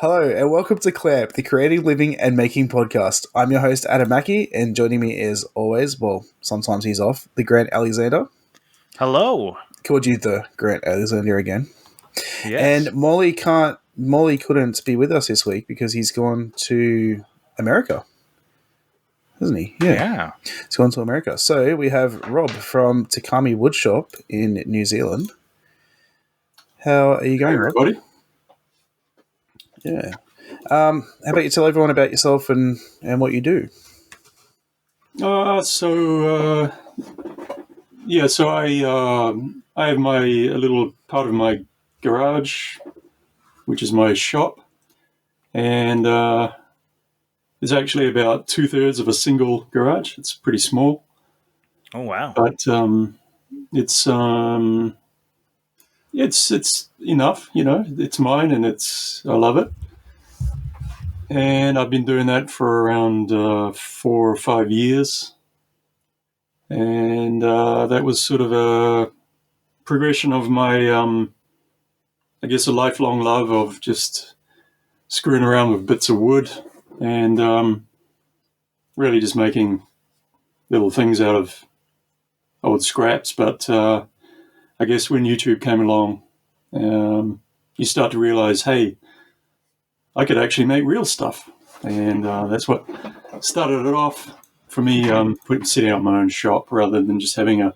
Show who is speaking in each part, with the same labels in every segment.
Speaker 1: Hello and welcome to Clamp, the Creating, Living and Making podcast. I'm your host, Adam Mackey, and joining me as always, well, sometimes he's off, the Grant Alexander.
Speaker 2: Hello.
Speaker 1: Called you the Grant Alexander again.
Speaker 2: Yes.
Speaker 1: And Molly couldn't be with us this week because he's gone to America. Hasn't he?
Speaker 2: Yeah.
Speaker 1: He's gone to America. So we have Rob from Takami Woodshop in New Zealand. How are you going, Rob?
Speaker 3: Everybody?
Speaker 1: Yeah. How about you tell everyone about yourself and what you do?
Speaker 3: So I have a little part of my garage, which is my shop, and it's actually about 2/3 of a single garage. It's pretty small.
Speaker 2: Oh wow!
Speaker 3: But it's enough, you know. It's mine, and I love it. And I've been doing that for around 4 or 5 years. And that was sort of a progression of my, I guess, a lifelong love of just screwing around with bits of wood and really just making little things out of old scraps. But I guess when YouTube came along, you start to realize, hey, I could actually make real stuff. And that's what started it off for me, setting up my own shop rather than just having an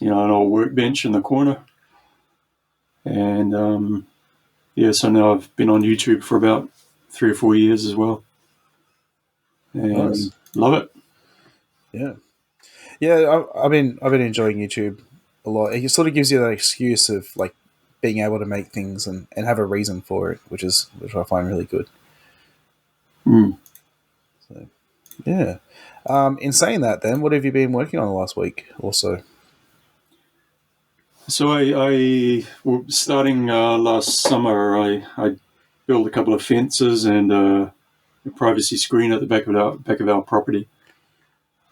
Speaker 3: old workbench in the corner. And so now I've been on YouTube for about 3 or 4 years as well. And
Speaker 1: Nice.
Speaker 3: Love it.
Speaker 1: Yeah. I've been enjoying YouTube a lot. It sort of gives you that excuse of like being able to make things and have a reason for it, which I find really good. So, yeah. In saying that, then, what have you been working on the last week or so?
Speaker 3: So starting last summer, I built a couple of fences and a privacy screen at the back of our property,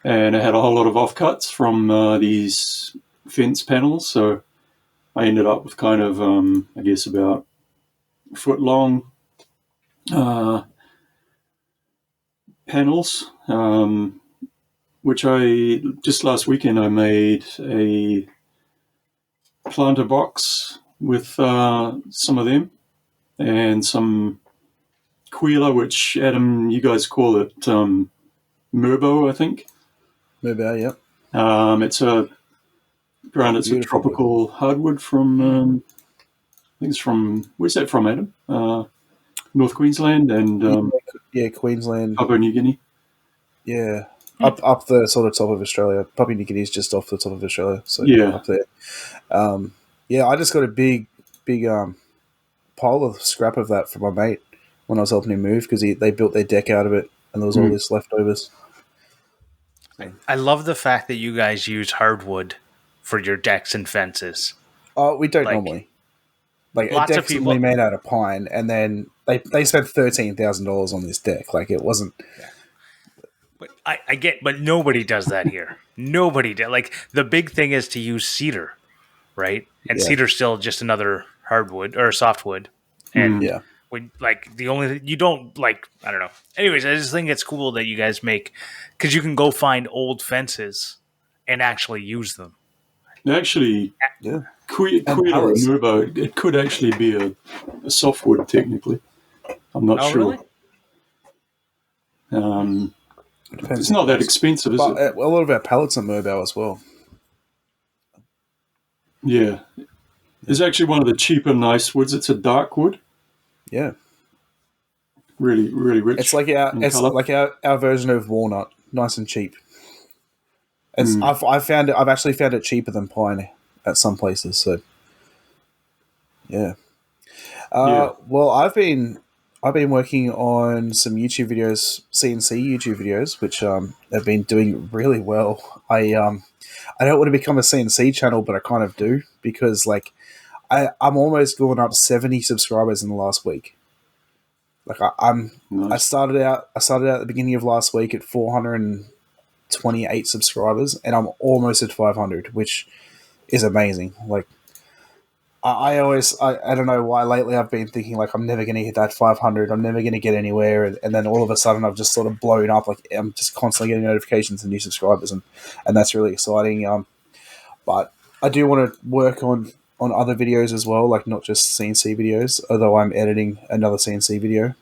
Speaker 3: and I had a whole lot of offcuts from these fence panels. So I ended up with kind of, I guess, about a foot long panels, which just last weekend I made a planter box with some of them and some Quila, which, Adam, you guys call it Merbo, I think.
Speaker 1: Merbo, yep.
Speaker 3: It's a tropical hardwood from, I think it's from, where's that from, Adam? North Queensland and
Speaker 1: Queensland,
Speaker 3: Papua New Guinea.
Speaker 1: Yeah, up the sort of top of Australia. Papua New Guinea is just off the top of Australia, so up there. I just got a big pile of scrap of that for my mate when I was helping him move because they built their deck out of it, and there was all this leftovers.
Speaker 2: I love the fact that you guys use hardwood for your decks and fences.
Speaker 1: We don't normally. Like a deck's only made out of pine, and then they spent $13,000 on this deck. Like it wasn't.
Speaker 2: Yeah. But I get, but nobody does that here. Nobody does. Like the big thing is to use cedar, right? And cedar's still just another hardwood or softwood. And when you don't like, I don't know. Anyways, I just think it's cool that you guys make, because you can go find old fences and actually use them.
Speaker 3: Actually, Quila or Merbo, it could actually be a softwood technically. I'm not sure.
Speaker 1: Really?
Speaker 3: It's not that expensive, is it?
Speaker 1: A lot of our pallets are Merbo as well.
Speaker 3: Yeah. It's actually one of the cheaper, nice woods. It's a dark wood.
Speaker 1: Yeah.
Speaker 3: Really, really rich.
Speaker 1: It's like our version of walnut, nice and cheap. I've actually found it cheaper than pine at some places. So, yeah. Well, I've been working on some YouTube videos, CNC YouTube videos, which have been doing really well. I don't want to become a CNC channel, but I kind of do because I'm almost going up 70 subscribers in the last week. Like
Speaker 3: Nice.
Speaker 1: I started out at the beginning of last week at 428 subscribers, and I'm almost at 500, which is amazing. Like I always I don't know why lately I've been thinking like I'm never going to hit that 500. I'm never going to get anywhere, and then all of a sudden I've just sort of blown up. Like I'm just constantly getting notifications and new subscribers, and that's really exciting. But I do want to work on other videos as well, like not just CNC videos. Although I'm editing another CNC video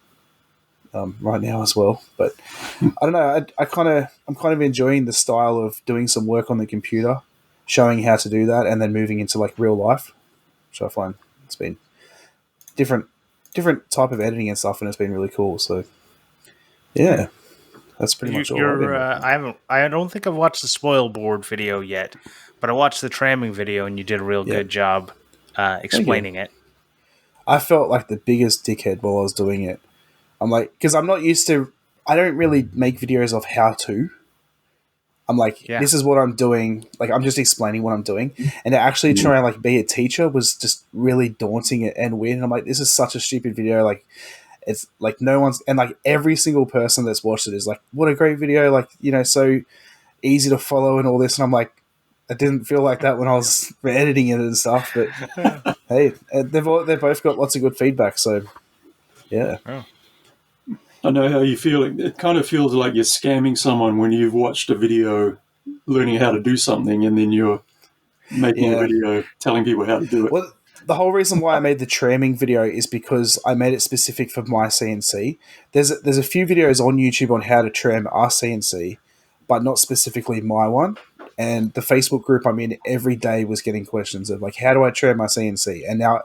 Speaker 1: right now as well. But I don't know. I'm kind of enjoying the style of doing some work on the computer, showing how to do that, and then moving into like real life. Which I find it's been different type of editing and stuff, and it's been really cool. So yeah, that's pretty much all I've been
Speaker 2: I don't think I've watched the spoil board video yet, but I watched the tramming video, and you did a real good job explaining it.
Speaker 1: I felt like the biggest dickhead while I was doing it. I'm like, because I'm not used to. I don't really make videos of how to. I'm like, this is what I'm doing. Like, I'm just explaining what I'm doing. And to actually try and, like, be a teacher was just really daunting and weird. And I'm like, this is such a stupid video. Like, it's, like, no one's... And, like, every single person that's watched it is like, what a great video. Like, you know, so easy to follow and all this. And I'm like, I didn't feel like that when I was editing it and stuff. But, hey, they've both got lots of good feedback. So, yeah.
Speaker 2: Oh.
Speaker 3: I know how you feel. It kind of feels like you're scamming someone when you've watched a video learning how to do something and then you're making a video telling people how to do it.
Speaker 1: Well, the whole reason why I made the tramming video is because I made it specific for my CNC. There's a few videos on YouTube on how to tram our CNC, but not specifically my one. And the Facebook group I'm in every day was getting questions of like, how do I tram my CNC? And now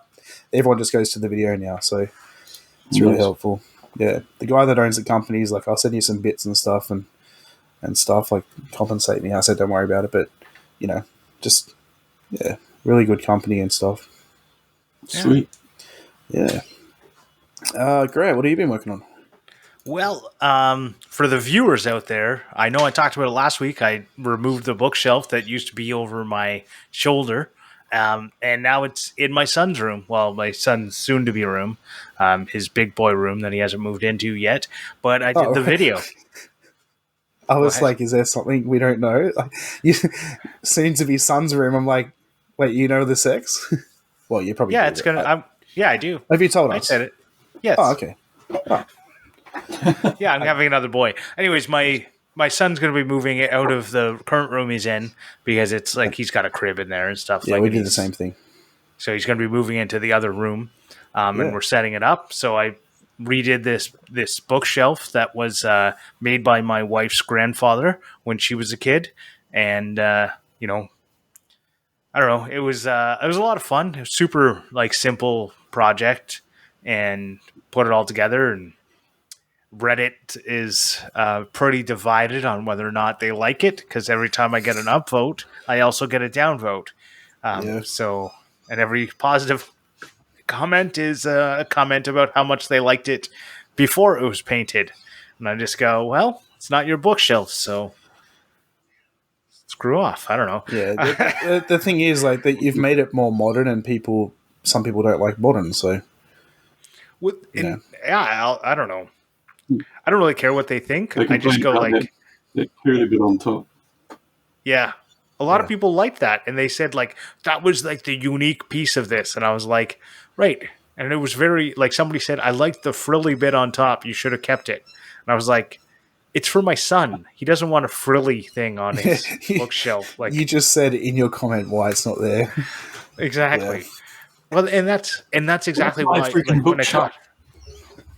Speaker 1: everyone just goes to the video now. So it's really helpful. Yeah, the guy that owns the company is like, I'll send you some bits and stuff and stuff, like compensate me. I said, don't worry about it, but you know, just really good company and stuff.
Speaker 3: Sweet.
Speaker 1: Yeah. Grant, what have you been working on?
Speaker 2: Well, for the viewers out there, I know I talked about it last week. I removed the bookshelf that used to be over my shoulder. And now it's in my son's room. Well, my son's soon-to-be room, his big boy room that he hasn't moved into yet. But I did the video.
Speaker 1: I was like, is there something we don't know? Like, soon-to-be son's room. I'm like, wait, you know the sex? Well, you probably do.
Speaker 2: It's gonna. I do.
Speaker 1: Have you told us?
Speaker 2: I said it. Yes.
Speaker 1: Oh, okay. Oh.
Speaker 2: Yeah, I'm having another boy. Anyways, my son's going to be moving out of the current room he's in because it's like he's got a crib in there and stuff.
Speaker 1: Yeah,
Speaker 2: like,
Speaker 1: we did the same thing.
Speaker 2: So he's going to be moving into the other room, and we're setting it up. So I redid this bookshelf that was made by my wife's grandfather when she was a kid, and you know, I don't know. It was a lot of fun. It was super like simple project, and put it all together. And Reddit is pretty divided on whether or not they like it, because every time I get an upvote, I also get a downvote. So, and every positive comment is a comment about how much they liked it before it was painted. And I just go, well, it's not your bookshelf, so screw off. I don't know.
Speaker 1: Yeah, the thing is like that you've made it more modern, and some people don't like modern, so
Speaker 2: I don't know. I don't really care what they think. I just go like,
Speaker 3: they're clearly a bit on top.
Speaker 2: Yeah. A lot of people liked that, and they said like that was like the unique piece of this, and I was like, right. And it was very like somebody said, I liked the frilly bit on top. You should have kept it. And I was like, it's for my son. He doesn't want a frilly thing on his bookshelf. Like
Speaker 1: you just said in your comment why it's not there.
Speaker 2: Exactly. Yeah. Well, and that's exactly why like, when I talk.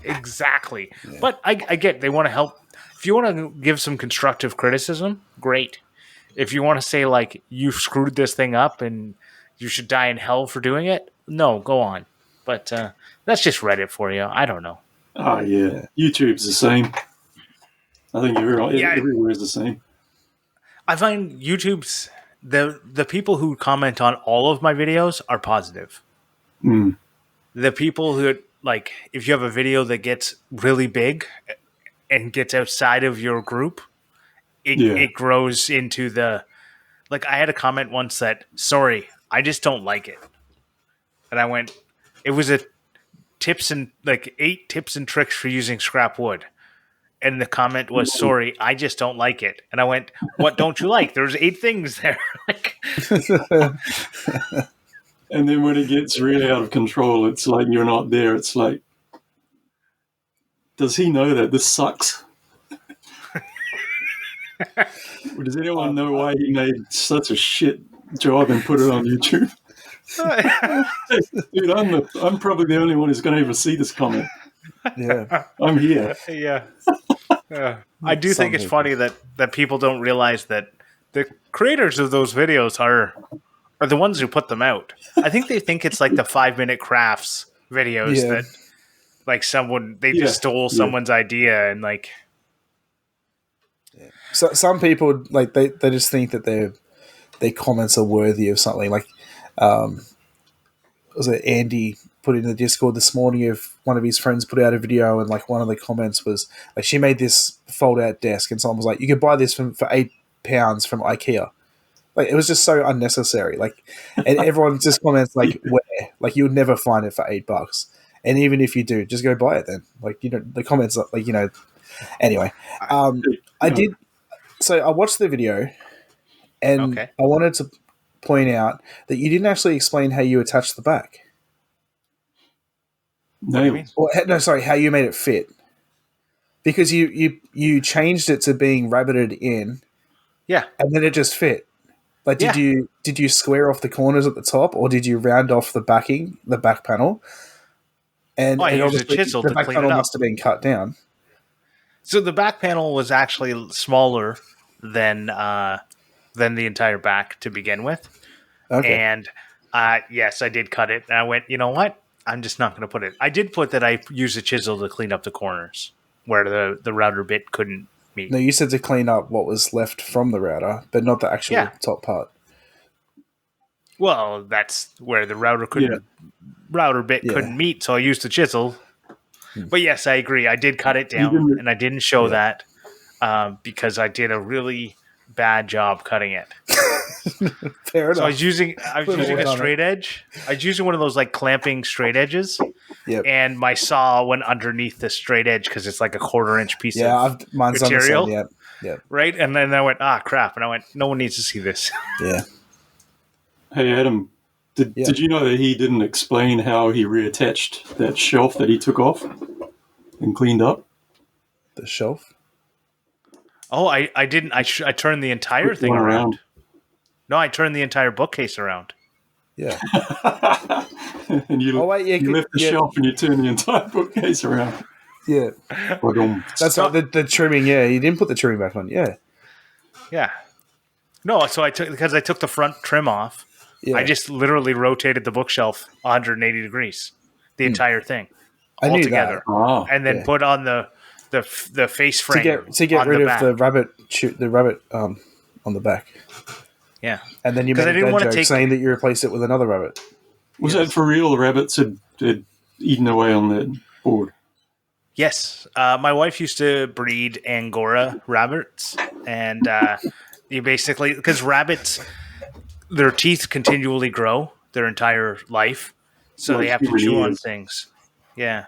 Speaker 2: Exactly. Yeah. But I get they want to help. If you want to give some constructive criticism, great. If you want to say like you screwed this thing up and you should die in hell for doing it, no, go on. But that's just Reddit for you. I don't know.
Speaker 3: Oh yeah, YouTube's the same. I think everywhere is the same.
Speaker 2: I find YouTube's the people who comment on all of my videos are positive.
Speaker 3: Mm.
Speaker 2: The people who like if you have a video that gets really big and gets outside of your group, it grows into the like I had a comment once that sorry, I just don't like it. And I went it was 8 tips and tricks for using scrap wood. And the comment was, "Sorry, I just don't like it." And I went, "What don't you like? There's 8 things there." Like,
Speaker 3: And then when it gets really out of control, it's like you're not there. It's like, does he know that this sucks? Or does anyone know why he made such a shit job and put it on YouTube? Dude, I'm probably the only one who's going to ever see this comment.
Speaker 1: Yeah.
Speaker 3: I'm here.
Speaker 2: yeah. I do think it's
Speaker 1: people.
Speaker 2: funny that people don't realize that the creators of those videos are the ones who put them out. I think they think it's like the 5-minute crafts videos that like someone just stole someone's idea and like.
Speaker 1: So some people like they just think that their comments are worthy of something. Like, was it Andy put in the Discord this morning of one of his friends put out a video, and like one of the comments was like, she made this fold out desk, and someone was like, you could buy this for £8 from IKEA. Like, it was just so unnecessary. Like, and everyone just comments like, where? Like, you would never find it for $8. And even if you do, just go buy it then. Like, you know, the comments, like, you know, anyway. I did. So I watched the video, and I wanted to point out that you didn't actually explain how you attached the back.
Speaker 2: What do you mean?
Speaker 1: Or, no, sorry, how you made it fit. Because you changed it to being rabbited in.
Speaker 2: Yeah.
Speaker 1: And then it just fit. Like, did you square off the corners at the top, or did you round off the back panel? And,
Speaker 2: I used a chisel
Speaker 1: the
Speaker 2: to
Speaker 1: back
Speaker 2: clean
Speaker 1: panel
Speaker 2: it up.
Speaker 1: must have been cut down.
Speaker 2: So the back panel was actually smaller than the entire back to begin with.
Speaker 1: Okay.
Speaker 2: And yes, I did cut it. And I went, you know what? I'm just not going to put it. I did put that I used a chisel to clean up the corners where the router bit couldn't meet.
Speaker 1: No, you said to clean up what was left from the router, but not the actual top part.
Speaker 2: Well, that's where the router bit couldn't meet, so I used the chisel. But yes, I agree. I did cut it down, and I didn't show that because I did a really bad job cutting it.
Speaker 1: Fair enough.
Speaker 2: So I was using a straight edge. I was using one of those like clamping straight edges.
Speaker 1: Yep.
Speaker 2: And my saw went underneath the straight edge because it's like a 1/4-inch piece of
Speaker 1: mine's
Speaker 2: material.
Speaker 1: Yep.
Speaker 2: Right? And then I went, crap. And I went, no one needs to see this.
Speaker 1: Yeah.
Speaker 3: Hey, Adam, did you know that he didn't explain how he reattached that shelf that he took off and cleaned up?
Speaker 1: The shelf?
Speaker 2: Oh, I didn't. I turned the entire thing around. No, I turned the entire bookcase around.
Speaker 1: Yeah.
Speaker 3: And you lift the shelf and you turn the entire bookcase around.
Speaker 1: Yeah. That's right. The trimming, you didn't put the trimming back on,
Speaker 2: Yeah. No, so I took the front trim off. Yeah. I just literally rotated the bookshelf 180 degrees, the entire thing, all together, and then put on the face frame
Speaker 1: to get rid of the rabbit on the back.
Speaker 2: Yeah,
Speaker 1: and then you made a joke saying that you replaced it with another rabbit.
Speaker 3: Was that for real? The rabbits had eaten away on that board.
Speaker 2: Yes, my wife used to breed Angora rabbits, and you basically, because rabbits, their teeth continually grow their entire life, so they have to chew on things. Yeah,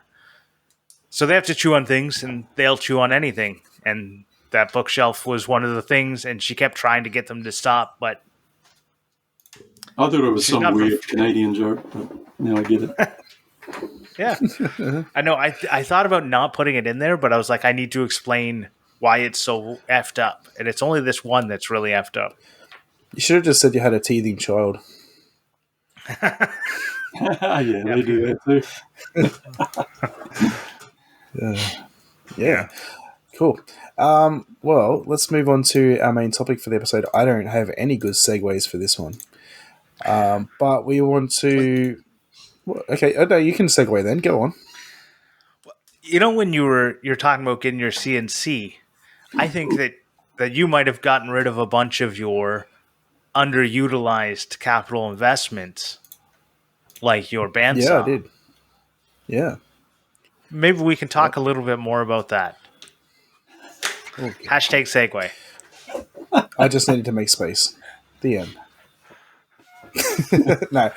Speaker 2: so they have to chew on things, and they'll chew on anything. And that bookshelf was one of the things, and she kept trying to get them to stop, but
Speaker 3: I thought it was some weird Canadian joke, but now I get it.
Speaker 2: Yeah, I know. I thought about not putting it in there, but I was like, I need to explain why it's so effed up, and it's only this one that's really effed up.
Speaker 1: You should have just said you had a teething child.
Speaker 3: They do that
Speaker 1: too. Yeah. Cool. Well, let's move on to our main topic for the episode. I don't have any good segues for this one. But we want to... Okay, no, you can segue then. Go on.
Speaker 2: You know, when you're talking about getting your CNC, I think that you might have gotten rid of a bunch of your underutilized capital investments, like your bandsaw.
Speaker 1: Yeah, I did. Yeah.
Speaker 2: Maybe we can talk a little bit more about that.
Speaker 1: Okay.
Speaker 2: Hashtag segue.
Speaker 1: I just needed to make space. The end. No.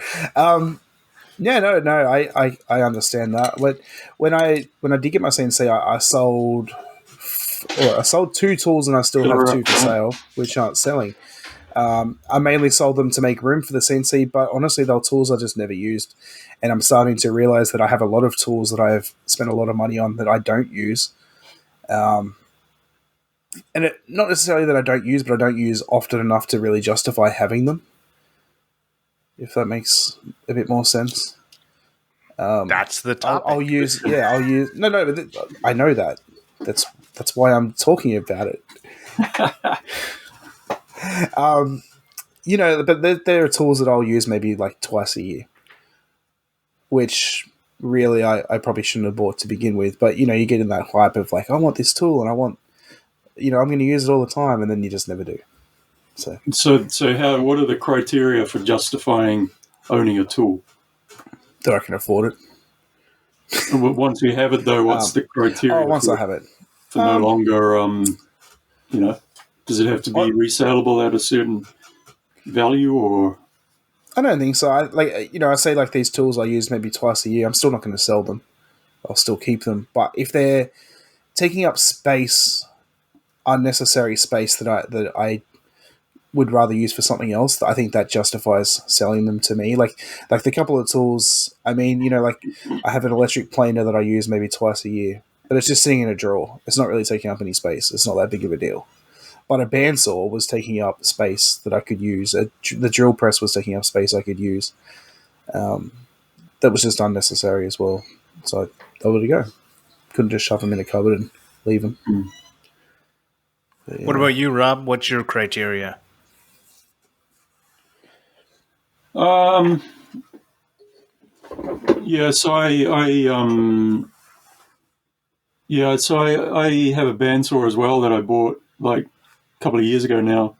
Speaker 1: I understand that. But when I did get my CNC, I sold I sold 2 tools and I still have 2 for sale, which aren't selling. I mainly sold them to make room for the CNC, but honestly, they were tools I just never used. And I'm starting to realize that I have a lot of tools that I've spent a lot of money on that I don't use. And not necessarily that I don't use, but I don't use often enough to really justify having them. If that makes a bit more sense.
Speaker 2: That's the topic.
Speaker 1: I'll use. No, but I know that. That's why I'm talking about it. But there are tools that I'll use maybe like twice a year, which really I probably shouldn't have bought to begin with. But, you get in that hype of like, I want this tool and I want, I'm going to use it all the time, and then you just never do. So
Speaker 3: what are the criteria for justifying owning a tool?
Speaker 1: That I can afford it.
Speaker 3: Once you have it, though, what's the criteria?
Speaker 1: Once I have it.
Speaker 3: For no longer, does it have to be resellable at a certain value, or?
Speaker 1: I don't think so. I say like these tools I use maybe twice a year. I'm still not going to sell them. I'll still keep them. But if they're taking up space, unnecessary space that I would rather use for something else, I think that justifies selling them to me. Like the couple of tools, I have an electric planer that I use maybe twice a year, but it's just sitting in a drawer. It's not really taking up any space. It's not that big of a deal. But a bandsaw was taking up space that I could use. The drill press was taking up space I could use. That was just unnecessary as well. So I let it go. Couldn't just shove them in a cupboard and leave them.
Speaker 2: But, What about you, Rob? What's your criteria?
Speaker 3: So I have a bandsaw as well that I bought like a couple of years ago now.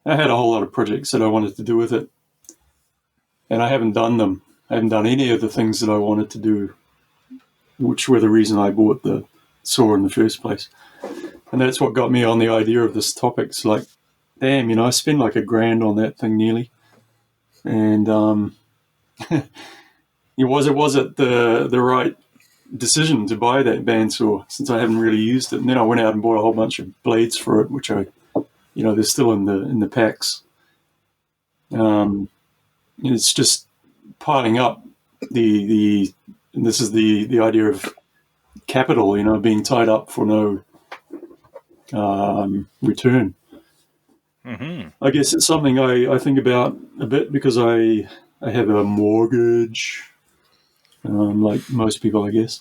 Speaker 3: I had a whole lot of projects that I wanted to do with it, and I haven't done them. I haven't done any of the things that I wanted to do, which were the reason I bought the saw in the first place. And that's what got me on the idea of this topic. It's like, damn, I spent like $1,000 on that thing nearly. And was it the right decision to buy that bandsaw, since I haven't really used it? And then I went out and bought a whole bunch of blades for it, which they're still in the packs. It's just piling up and this is the idea of capital, being tied up for no return.
Speaker 2: Mm-hmm.
Speaker 3: I guess it's something I think about a bit because I have a mortgage, like most people, I guess.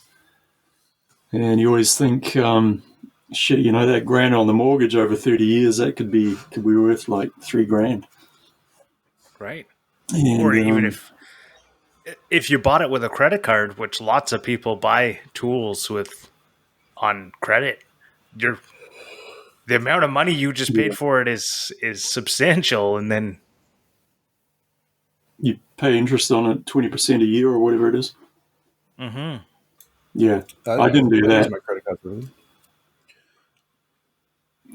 Speaker 3: And you always think, shit, that $1,000 on the mortgage over 30 years, that could be worth like $3,000.
Speaker 2: Right.
Speaker 3: And,
Speaker 2: or even if you bought it with a credit card, which lots of people buy tools on credit, the amount of money you just paid for it is substantial, and then
Speaker 3: you pay interest on it 20% a year or whatever it is.
Speaker 2: Mm-hmm.
Speaker 3: Yeah, I didn't do that.
Speaker 1: My credit card for it.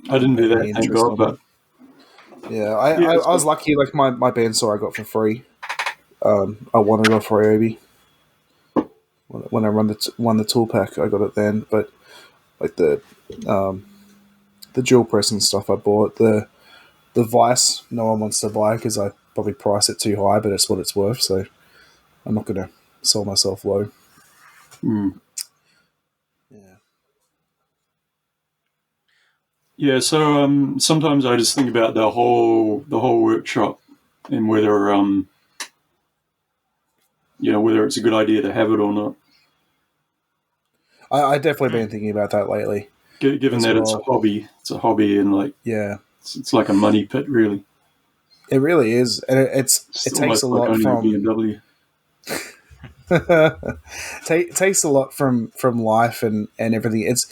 Speaker 3: I didn't do that, thank God. But
Speaker 1: yeah, I was lucky. Like my bandsaw I got for free. I won it off Ryobi. When I won the tool pack, I got it then. But like the drill press and stuff I bought, the vise no one wants to buy because I probably price it too high, but it's what it's worth, so I'm not going to sell myself low.
Speaker 3: Yeah, so sometimes I just think about the whole workshop and whether whether it's a good idea to have it or not.
Speaker 1: I definitely been thinking about that lately.
Speaker 3: Given that it's a hobby, and like it's like a money pit, really.
Speaker 1: It really is, and it takes a lot from
Speaker 3: BMW.
Speaker 1: takes a lot from life and everything. It's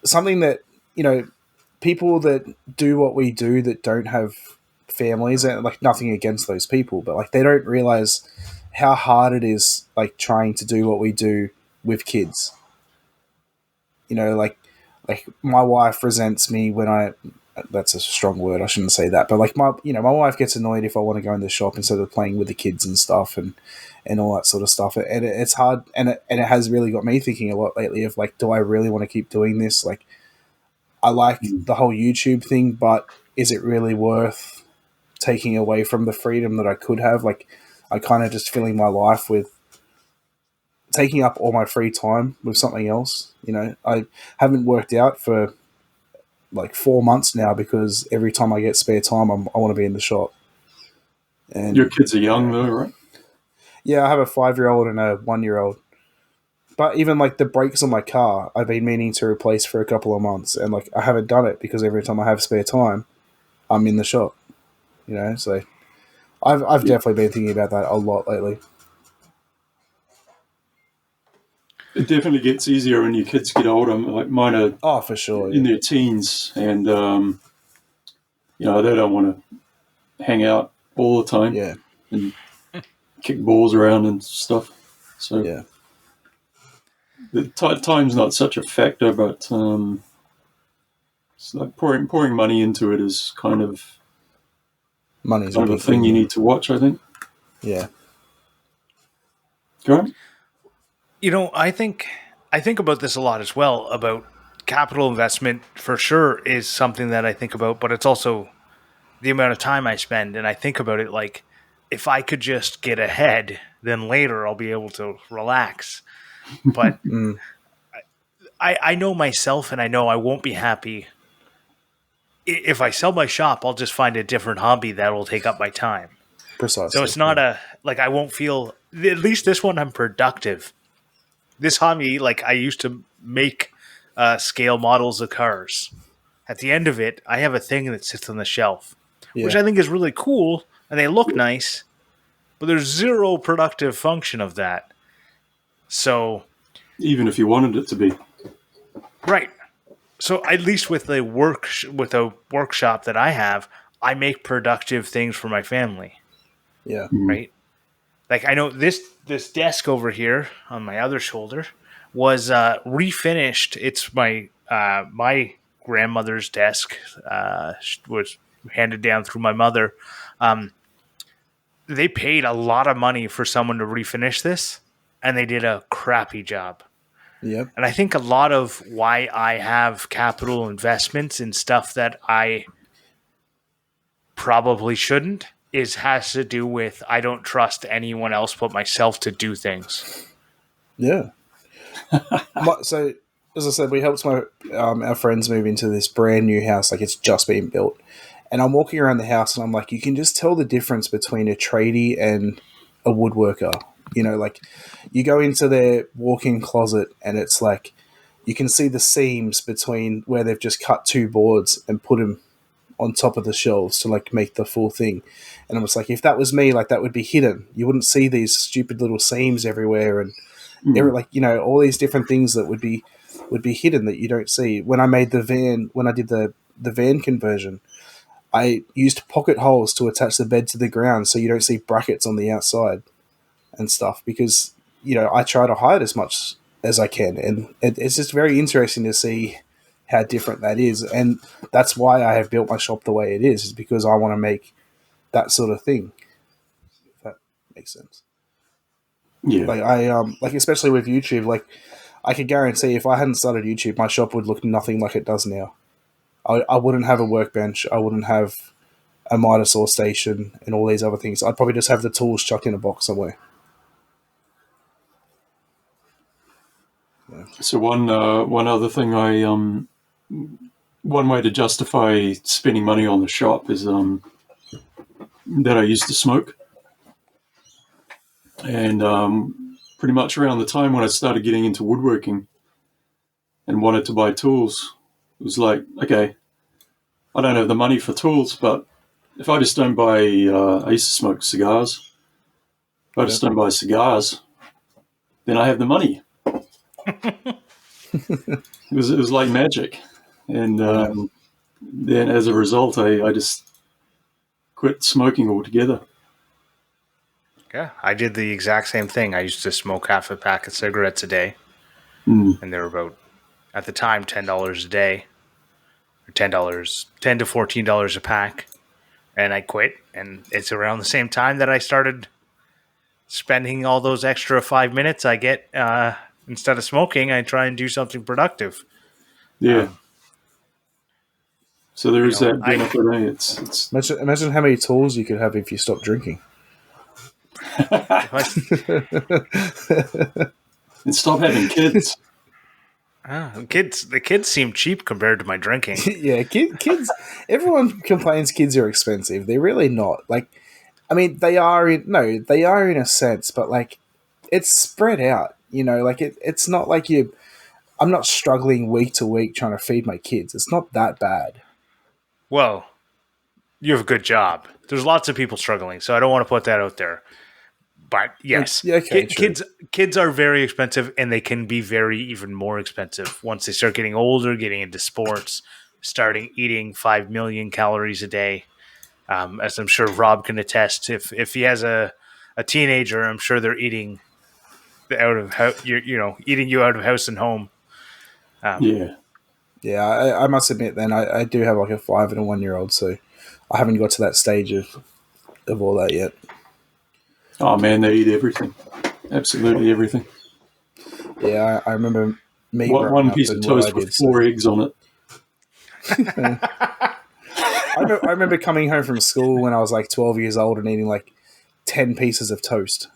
Speaker 1: something that people that do what we do that don't have families, and like nothing against those people, but like they don't realize how hard it is, like trying to do what we do with kids. Like my wife resents me when that's a strong word, I shouldn't say that, but like my wife gets annoyed if I want to go in the shop instead of playing with the kids and stuff and all that sort of stuff. And it's hard, and it has really got me thinking a lot lately of like, do I really want to keep doing this? Like, I like the whole YouTube thing, but is it really worth taking away from the freedom that I could have? Like, I kind of just filling my life with taking up all my free time with something else. I haven't worked out for like 4 months now because every time I get spare time, I want to be in the shop. And
Speaker 3: your kids are young though, right?
Speaker 1: yeah, I have a 5-year-old and a 1-year-old. But even like the brakes on my car, I've been meaning to replace for a couple of months, and like I haven't done it because every time I have spare time, I'm in the shop. So I've definitely been thinking about that a lot lately.
Speaker 3: It definitely gets easier when your kids get older. Like mine are
Speaker 1: For sure,
Speaker 3: in their teens, and they don't want to hang out all the time and kick balls around and stuff. So the time's not such a factor, but it's like pouring money into it is kind of
Speaker 1: money's
Speaker 3: a thing you need to watch, I think.
Speaker 1: Yeah.
Speaker 3: Go on.
Speaker 2: I think about this a lot as well, about capital investment for sure is something that I think about, but it's also the amount of time I spend. And I think about it like, if I could just get ahead, then later I'll be able to relax. But I know myself, and I know I won't be happy. If I sell my shop, I'll just find a different hobby that will take up my time.
Speaker 1: Precisely.
Speaker 2: So it's not I won't feel, at least this one, I'm productive. This hobby, like I used to make scale models of cars. At the end of it, I have a thing that sits on the shelf, which I think is really cool, and they look nice, but there's zero productive function of that. So,
Speaker 3: even if you wanted it to be,
Speaker 2: right. So at least with the workshop that I have, I make productive things for my family.
Speaker 1: Yeah.
Speaker 2: Right. Like I know this desk over here on my other shoulder was refinished. It's my my grandmother's desk, was handed down through my mother. They paid a lot of money for someone to refinish this, and they did a crappy job.
Speaker 1: Yep.
Speaker 2: And I think a lot of why I have capital investments in stuff that I probably shouldn't has to do with I don't trust anyone else but myself to do things.
Speaker 1: Yeah. So, as I said, we helped our friends move into this brand new house. Like, it's just been built. And I'm walking around the house and I'm like, you can just tell the difference between a tradie and a woodworker. Like you go into their walk-in closet and it's like you can see the seams between where they've just cut 2 boards and put them on top of the shelves to like make the full thing. And I was like, if that was me, like that would be hidden. You wouldn't see these stupid little seams everywhere and all these different things that would be hidden that you don't see. When I made when I did the van conversion, I used pocket holes to attach the bed to the ground so you don't see brackets on the outside and stuff because, I try to hide as much as I can. And it's just very interesting to see how different that is. And that's why I have built my shop the way it is because I want to make that sort of thing. If that makes sense.
Speaker 3: Yeah.
Speaker 1: Like especially with YouTube, like I could guarantee if I hadn't started YouTube, my shop would look nothing like it does now. I wouldn't have a workbench. I wouldn't have a miter saw station and all these other things. I'd probably just have the tools chucked in a box somewhere. Yeah.
Speaker 3: So one other thing one way to justify spending money on the shop is that I used to smoke, and pretty much around the time when I started getting into woodworking and wanted to buy tools, it was like, okay, I don't have the money for tools, but if I just don't buy, I used to smoke cigars. If I just don't buy cigars, then I have the money. It was like magic, and then as a result, I just quit smoking altogether.
Speaker 2: Yeah, I did the exact same thing. I used to smoke half a pack of cigarettes a day,
Speaker 3: Mm.
Speaker 2: and they were about, at the time, $10 a day, or $10 to $14 a pack. And I quit, and it's around the same time that I started spending all those extra 5 minutes I get instead of smoking. I try and do something productive.
Speaker 3: Yeah. So there is that benefit. It's
Speaker 1: Imagine how many tools you could have if you stopped drinking.
Speaker 3: and stop having kids.
Speaker 2: The kids seem cheap compared to my drinking.
Speaker 1: Yeah, kids. Everyone complains kids are expensive. They're really not. Like, I mean, they are in a sense, but like, it's spread out. You know, like it's not like you. I'm not struggling week to week trying to feed my kids. It's not that bad.
Speaker 2: Well, you have a good job. There's lots of people struggling, so I don't want to put that out there. But yes,
Speaker 1: yeah, okay,
Speaker 2: kids are very expensive, and they can be even more expensive once they start getting older, getting into sports, starting eating 5 million calories a day. As I'm sure Rob can attest, if he has a teenager, I'm sure they're eating out of eating you out of house and home.
Speaker 1: Yeah. I must admit, then I do have like a 5 and a 1 year old, so I haven't got to that stage of all that yet.
Speaker 3: Oh man, they eat everything, absolutely everything.
Speaker 1: Yeah, I remember me.
Speaker 3: One piece of toast with 4 eggs on it.
Speaker 1: I remember coming home from school when I was like 12 years old and eating like 10 pieces of toast.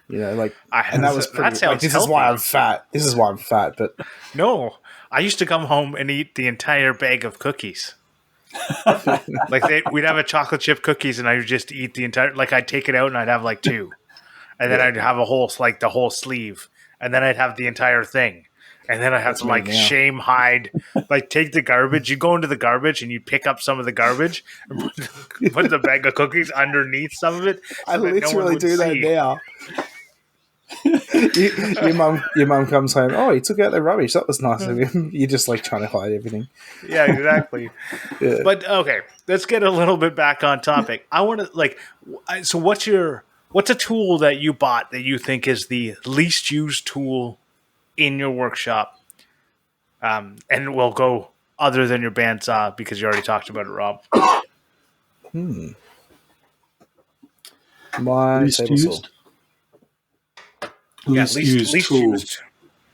Speaker 1: You know, like, and that was pretty.
Speaker 2: That sounds
Speaker 1: like, this
Speaker 2: healthy.
Speaker 1: is why I'm fat. This is why I'm fat. But
Speaker 2: no, I used to come home and eat the entire bag of cookies. We'd have a chocolate chip cookies, and I would just eat the entire. Like, I'd take it out and I'd have like 2, and then I'd have the whole sleeve, and then I'd have the entire thing, and then I have to shame hide, like take the garbage. You go into the garbage and you pick up some of the garbage and put the bag of cookies underneath some of it. So
Speaker 1: I literally do that now. your mum comes home. Oh, he took out the rubbish. That was nice of him. You're just like trying to hide everything.
Speaker 2: Yeah, exactly.
Speaker 1: Yeah.
Speaker 2: But okay, let's get a little bit back on topic. I want to so what's a tool that you bought that you think is the least used tool in your workshop? And we'll go other than your bandsaw because you already talked about it, Rob.
Speaker 1: My
Speaker 3: least
Speaker 1: table saw.
Speaker 3: Least used tool.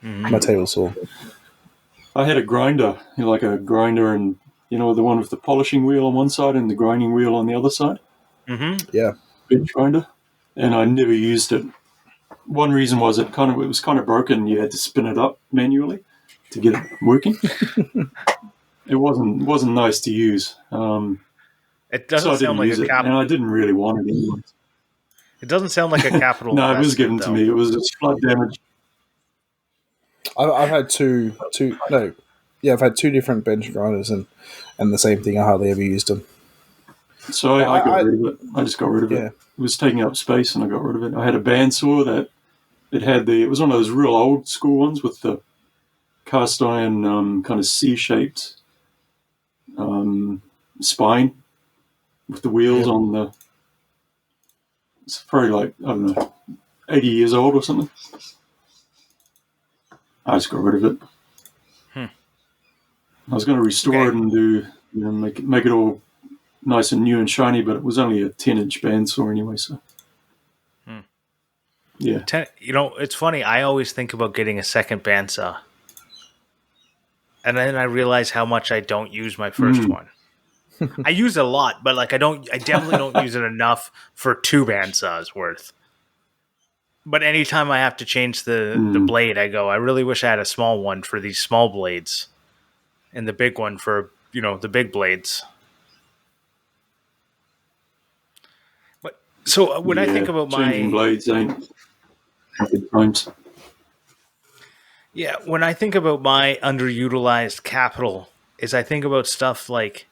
Speaker 1: My table saw.
Speaker 3: I had a grinder, like a grinder, and the one with the polishing wheel on one side and the grinding wheel on the other side.
Speaker 2: Mm-hmm.
Speaker 3: Yeah, bench grinder, and I never used it. One reason was it was kind of broken. You had to spin it up manually to get it working. It wasn't nice to use.
Speaker 2: It doesn't sound like a capital,
Speaker 3: and I didn't really want it anyway.
Speaker 2: It doesn't sound like a capital.
Speaker 3: No, it was given to me. It was flood damage.
Speaker 1: I've had two. I've had 2 different bench grinders and the same thing. I hardly ever used them.
Speaker 3: So I got rid of it. I just got rid of it. It was taking up space, and I got rid of it. I had a bandsaw that it was one of those real old school ones with the cast iron kind of C-shaped spine with the wheels on the. It's probably like, I don't know, 80 years old or something. I just got rid of it. I was going to restore it and do, make it all nice and new and shiny, but it was only a 10-inch bandsaw anyway, so. Yeah.
Speaker 2: It's funny. I always think about getting a second bandsaw. And then I realize how much I don't use my first one. I use it a lot, but I definitely don't use it enough for 2 bandsaws worth. But anytime I have to change the blade, I go, I really wish I had a small one for these small blades and the big one for, the big blades. But so when I think about
Speaker 3: changing blades ain't good times.
Speaker 2: Yeah, when I think about my underutilized capital, is I think about stuff like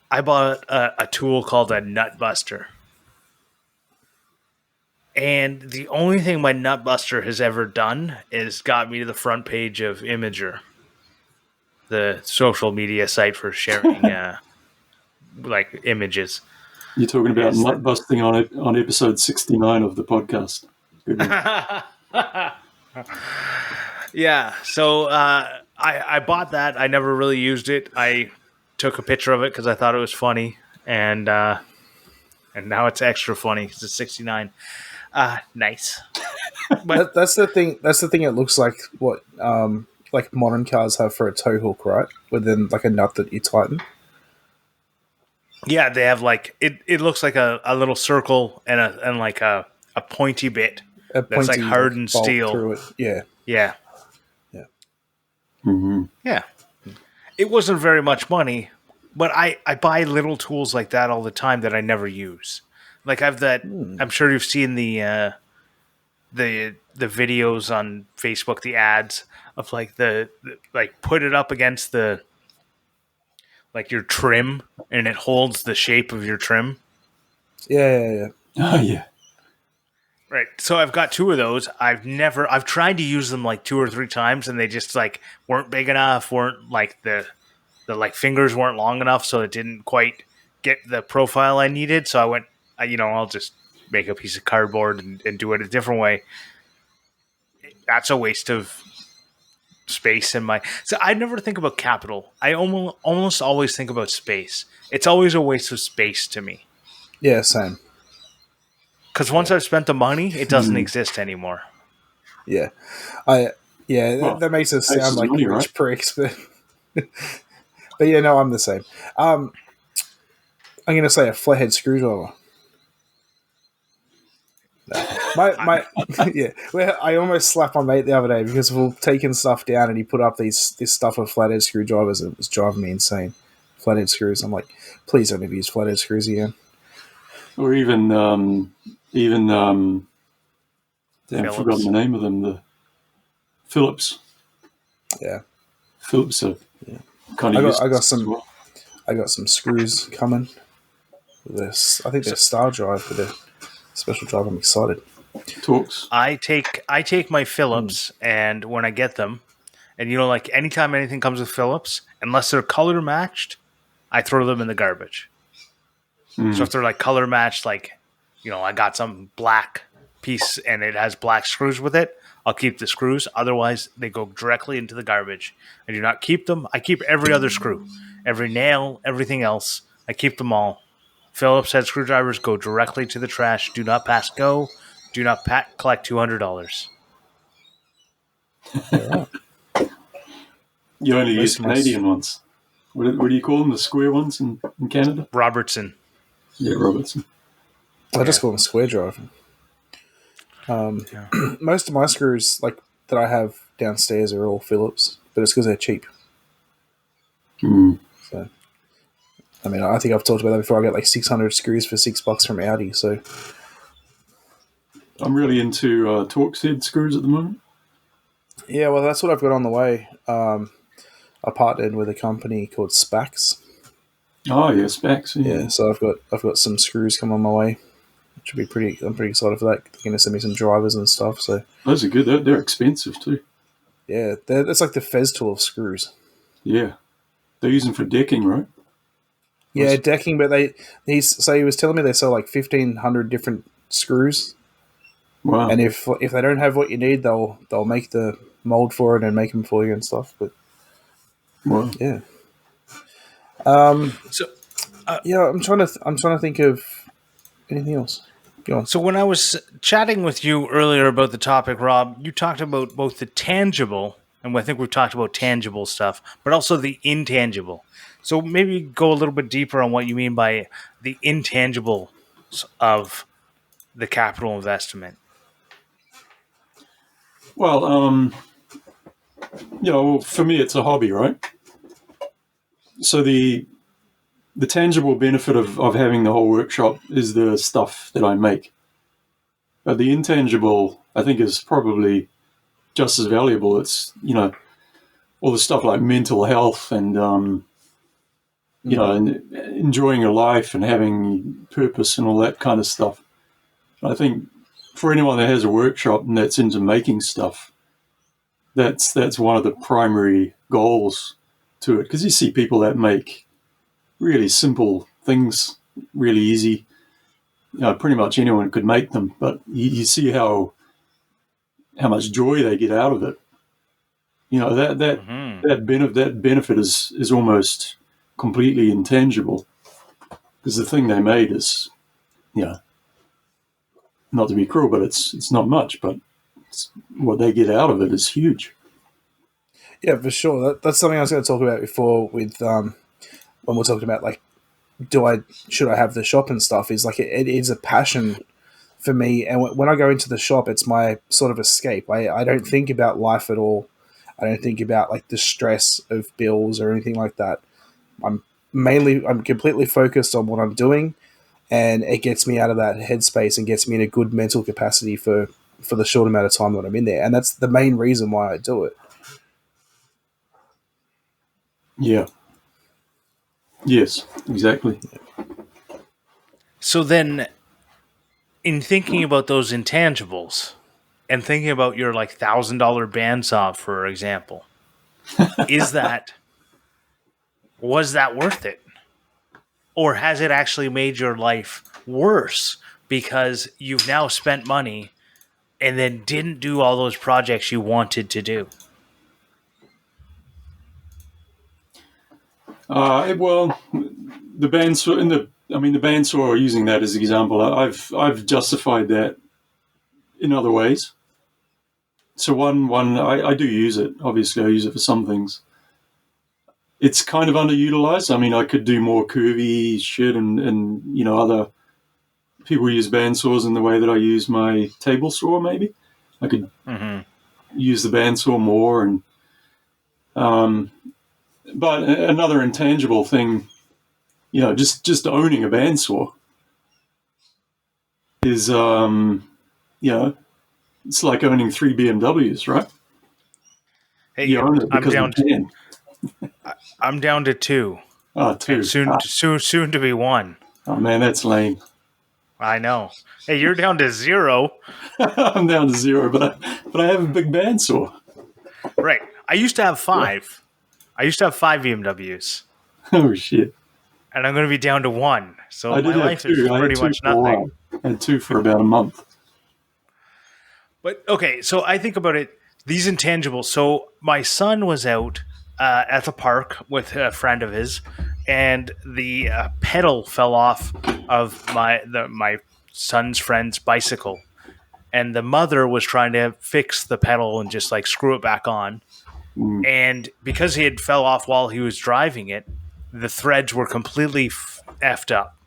Speaker 2: I bought a tool called a nut buster. And the only thing my nut buster has ever done is got me to the front page of Imager, the social media site for sharing images.
Speaker 3: You're talking about nut busting on episode 69 of the podcast. Good one.
Speaker 2: Yeah, so I bought that. I never really used it. I took a picture of it because I thought it was funny, and now it's extra funny because it's 69. Nice.
Speaker 1: But that's the thing. That's the thing. It looks like what like modern cars have for a tow hook, right? With then like a nut that you tighten.
Speaker 2: Yeah, they have like it looks like a little circle and like a pointy bit
Speaker 1: A
Speaker 2: that's like
Speaker 1: pointy like
Speaker 2: hardened
Speaker 1: bolt
Speaker 2: steel.
Speaker 1: through it. Yeah.
Speaker 2: Yeah.
Speaker 1: Yeah.
Speaker 3: Mm-hmm.
Speaker 2: Yeah. It wasn't very much money, but I buy little tools like that all the time that I never use. Like I've that I'm sure you've seen the videos on Facebook, the ads of like the like put it up against the like your trim and it holds the shape of your trim.
Speaker 1: Yeah.
Speaker 3: Oh, yeah.
Speaker 2: Right. So I've got 2 of those. I've tried to use them like 2 or 3 times and they just like weren't big enough, weren't like the like fingers weren't long enough, so it didn't quite get the profile I needed. So I went, I'll just make a piece of cardboard and do it a different way. That's a waste of space in my. So I never think about capital. I almost always think about space. It's always a waste of space to me.
Speaker 1: Yeah, same.
Speaker 2: Because once I've spent the money, it doesn't exist anymore.
Speaker 1: Yeah.
Speaker 3: Well,
Speaker 1: that makes us
Speaker 3: space
Speaker 1: sound
Speaker 3: is
Speaker 1: like
Speaker 3: money,
Speaker 1: rich
Speaker 3: right?
Speaker 1: pricks, but yeah, no, I'm the same. I'm gonna say a flathead screwdriver. No. My yeah. Well, I almost slapped my mate the other day because we were taking stuff down and he put up this stuff of flathead screwdrivers and it was driving me insane. Flathead screws. I'm like, please don't ever use flathead screws again.
Speaker 3: Or even damn, I've
Speaker 2: Phillips.
Speaker 3: forgotten the name of them. The Phillips.
Speaker 1: Yeah.
Speaker 3: Phillips are kind
Speaker 1: I
Speaker 3: of
Speaker 1: got
Speaker 3: useless as
Speaker 1: some
Speaker 3: well.
Speaker 1: I got some screws coming. This I think they're star drive for the special drive. I'm excited.
Speaker 3: Talks.
Speaker 2: I take my Phillips and when I get them, and like anytime anything comes with Phillips, unless they're color matched, I throw them in the garbage. So if they're like color matched, like I got some black piece and it has black screws with it, I'll keep the screws. Otherwise, they go directly into the garbage. I do not keep them. I keep every other screw, every nail, everything else. I keep them all. Phillips head screwdrivers go directly to the trash. Do not pass go. Do not collect $200.
Speaker 1: All right.
Speaker 3: You only use
Speaker 1: Most of my
Speaker 3: Canadian ones. What do you call them? The square ones in Canada?
Speaker 2: Robertson.
Speaker 3: Yeah, Robertson.
Speaker 1: I just call them square drive. Most of my screws, like that I have downstairs, are all Phillips, but it's because they're cheap. So, I mean, I think I've talked about that before. I got like 600 screws for $6 from Audi. So,
Speaker 3: I'm really into Torx head screws at the moment.
Speaker 1: yeah, well, that's what I've got on the way. I partnered with a company called Spax.
Speaker 3: Oh yeah, Spax.
Speaker 1: Yeah, so I've got some screws coming on my way, which will be pretty. I'm pretty excited for that. They're going to send me some drivers and stuff. So
Speaker 3: Those are good. They're expensive too.
Speaker 1: yeah, it's like the Fez tool of screws.
Speaker 3: Yeah, they're using for decking, right?
Speaker 1: Yeah, decking, but he was telling me they sell like 1,500 different screws.
Speaker 3: Wow.
Speaker 1: And if they don't have what you need, they'll make the mold for it and make them for you and stuff. But
Speaker 3: wow.
Speaker 1: yeah,
Speaker 2: So
Speaker 1: yeah, I'm trying to think of anything else. Go on.
Speaker 2: So when I was chatting with you earlier about the topic, Rob, you talked about both the tangible, and I think we've talked about tangible stuff, but also the intangible. So maybe go a little bit deeper on what you mean by the intangible of the capital investment.
Speaker 3: Well, for me, it's a hobby, right? So the tangible benefit of having the whole workshop is the stuff that I make. But the intangible, I think, is probably just as valuable. It's, all the stuff like mental health and, and enjoying your life and having purpose and all that kind of stuff. I think for anyone that has a workshop and that's into making stuff, that's one of the primary goals to it. Because you see people that make really simple things really easy. Pretty much anyone could make them, but you see how much joy they get out of it. That benefit is almost completely intangible because the thing they made is, not to be cruel, but it's not much, but what they get out of it is huge.
Speaker 1: Yeah, for sure. That's something I was going to talk about before with when we're talking about like, should I have the shop and stuff? Is like it is a passion for me, and when I go into the shop, it's my sort of escape. I don't think about life at all. I don't think about like the stress of bills or anything like that. I'm completely focused on what I'm doing, and it gets me out of that headspace and gets me in a good mental capacity for the short amount of time that I'm in there, and that's the main reason why I do it.
Speaker 3: Yeah. Yes, exactly.
Speaker 2: So then, in thinking about those intangibles and thinking about your like $1,000 bandsaw, for example, was that worth it? Or has it actually made your life worse because you've now spent money and then didn't do all those projects you wanted to do?
Speaker 3: Well, the bandsaw the bandsaw, using that as an example, I've justified that in other ways. So I do use it. Obviously, I use it for some things. It's kind of underutilized. I mean, I could do more curvy shit, and other people use bandsaws in the way that I use my table saw. Maybe I could use the bandsaw more, and but another intangible thing, just owning a bandsaw is, it's like owning 3 BMWs, right?
Speaker 2: Hey,
Speaker 3: You own it because you can.
Speaker 2: I'm down to 2.
Speaker 3: Oh, 2.
Speaker 2: And soon to be 1.
Speaker 3: Oh man, that's lame.
Speaker 2: I know. Hey, you're down to 0.
Speaker 3: I'm down to 0, but I have a big bandsaw.
Speaker 2: Right. I used to have 5. I used to have 5 BMWs.
Speaker 3: Oh shit.
Speaker 2: And I'm going to be down to 1. So
Speaker 3: I
Speaker 2: my life is pretty much nothing.
Speaker 3: I had 2 for about a month.
Speaker 2: But okay, so I think about it, these intangibles. So my son was out at the park with a friend of his, and the pedal fell off of my son's friend's bicycle, and the mother was trying to fix the pedal and just like screw it back on. And because he had fell off while he was driving it, the threads were completely effed up.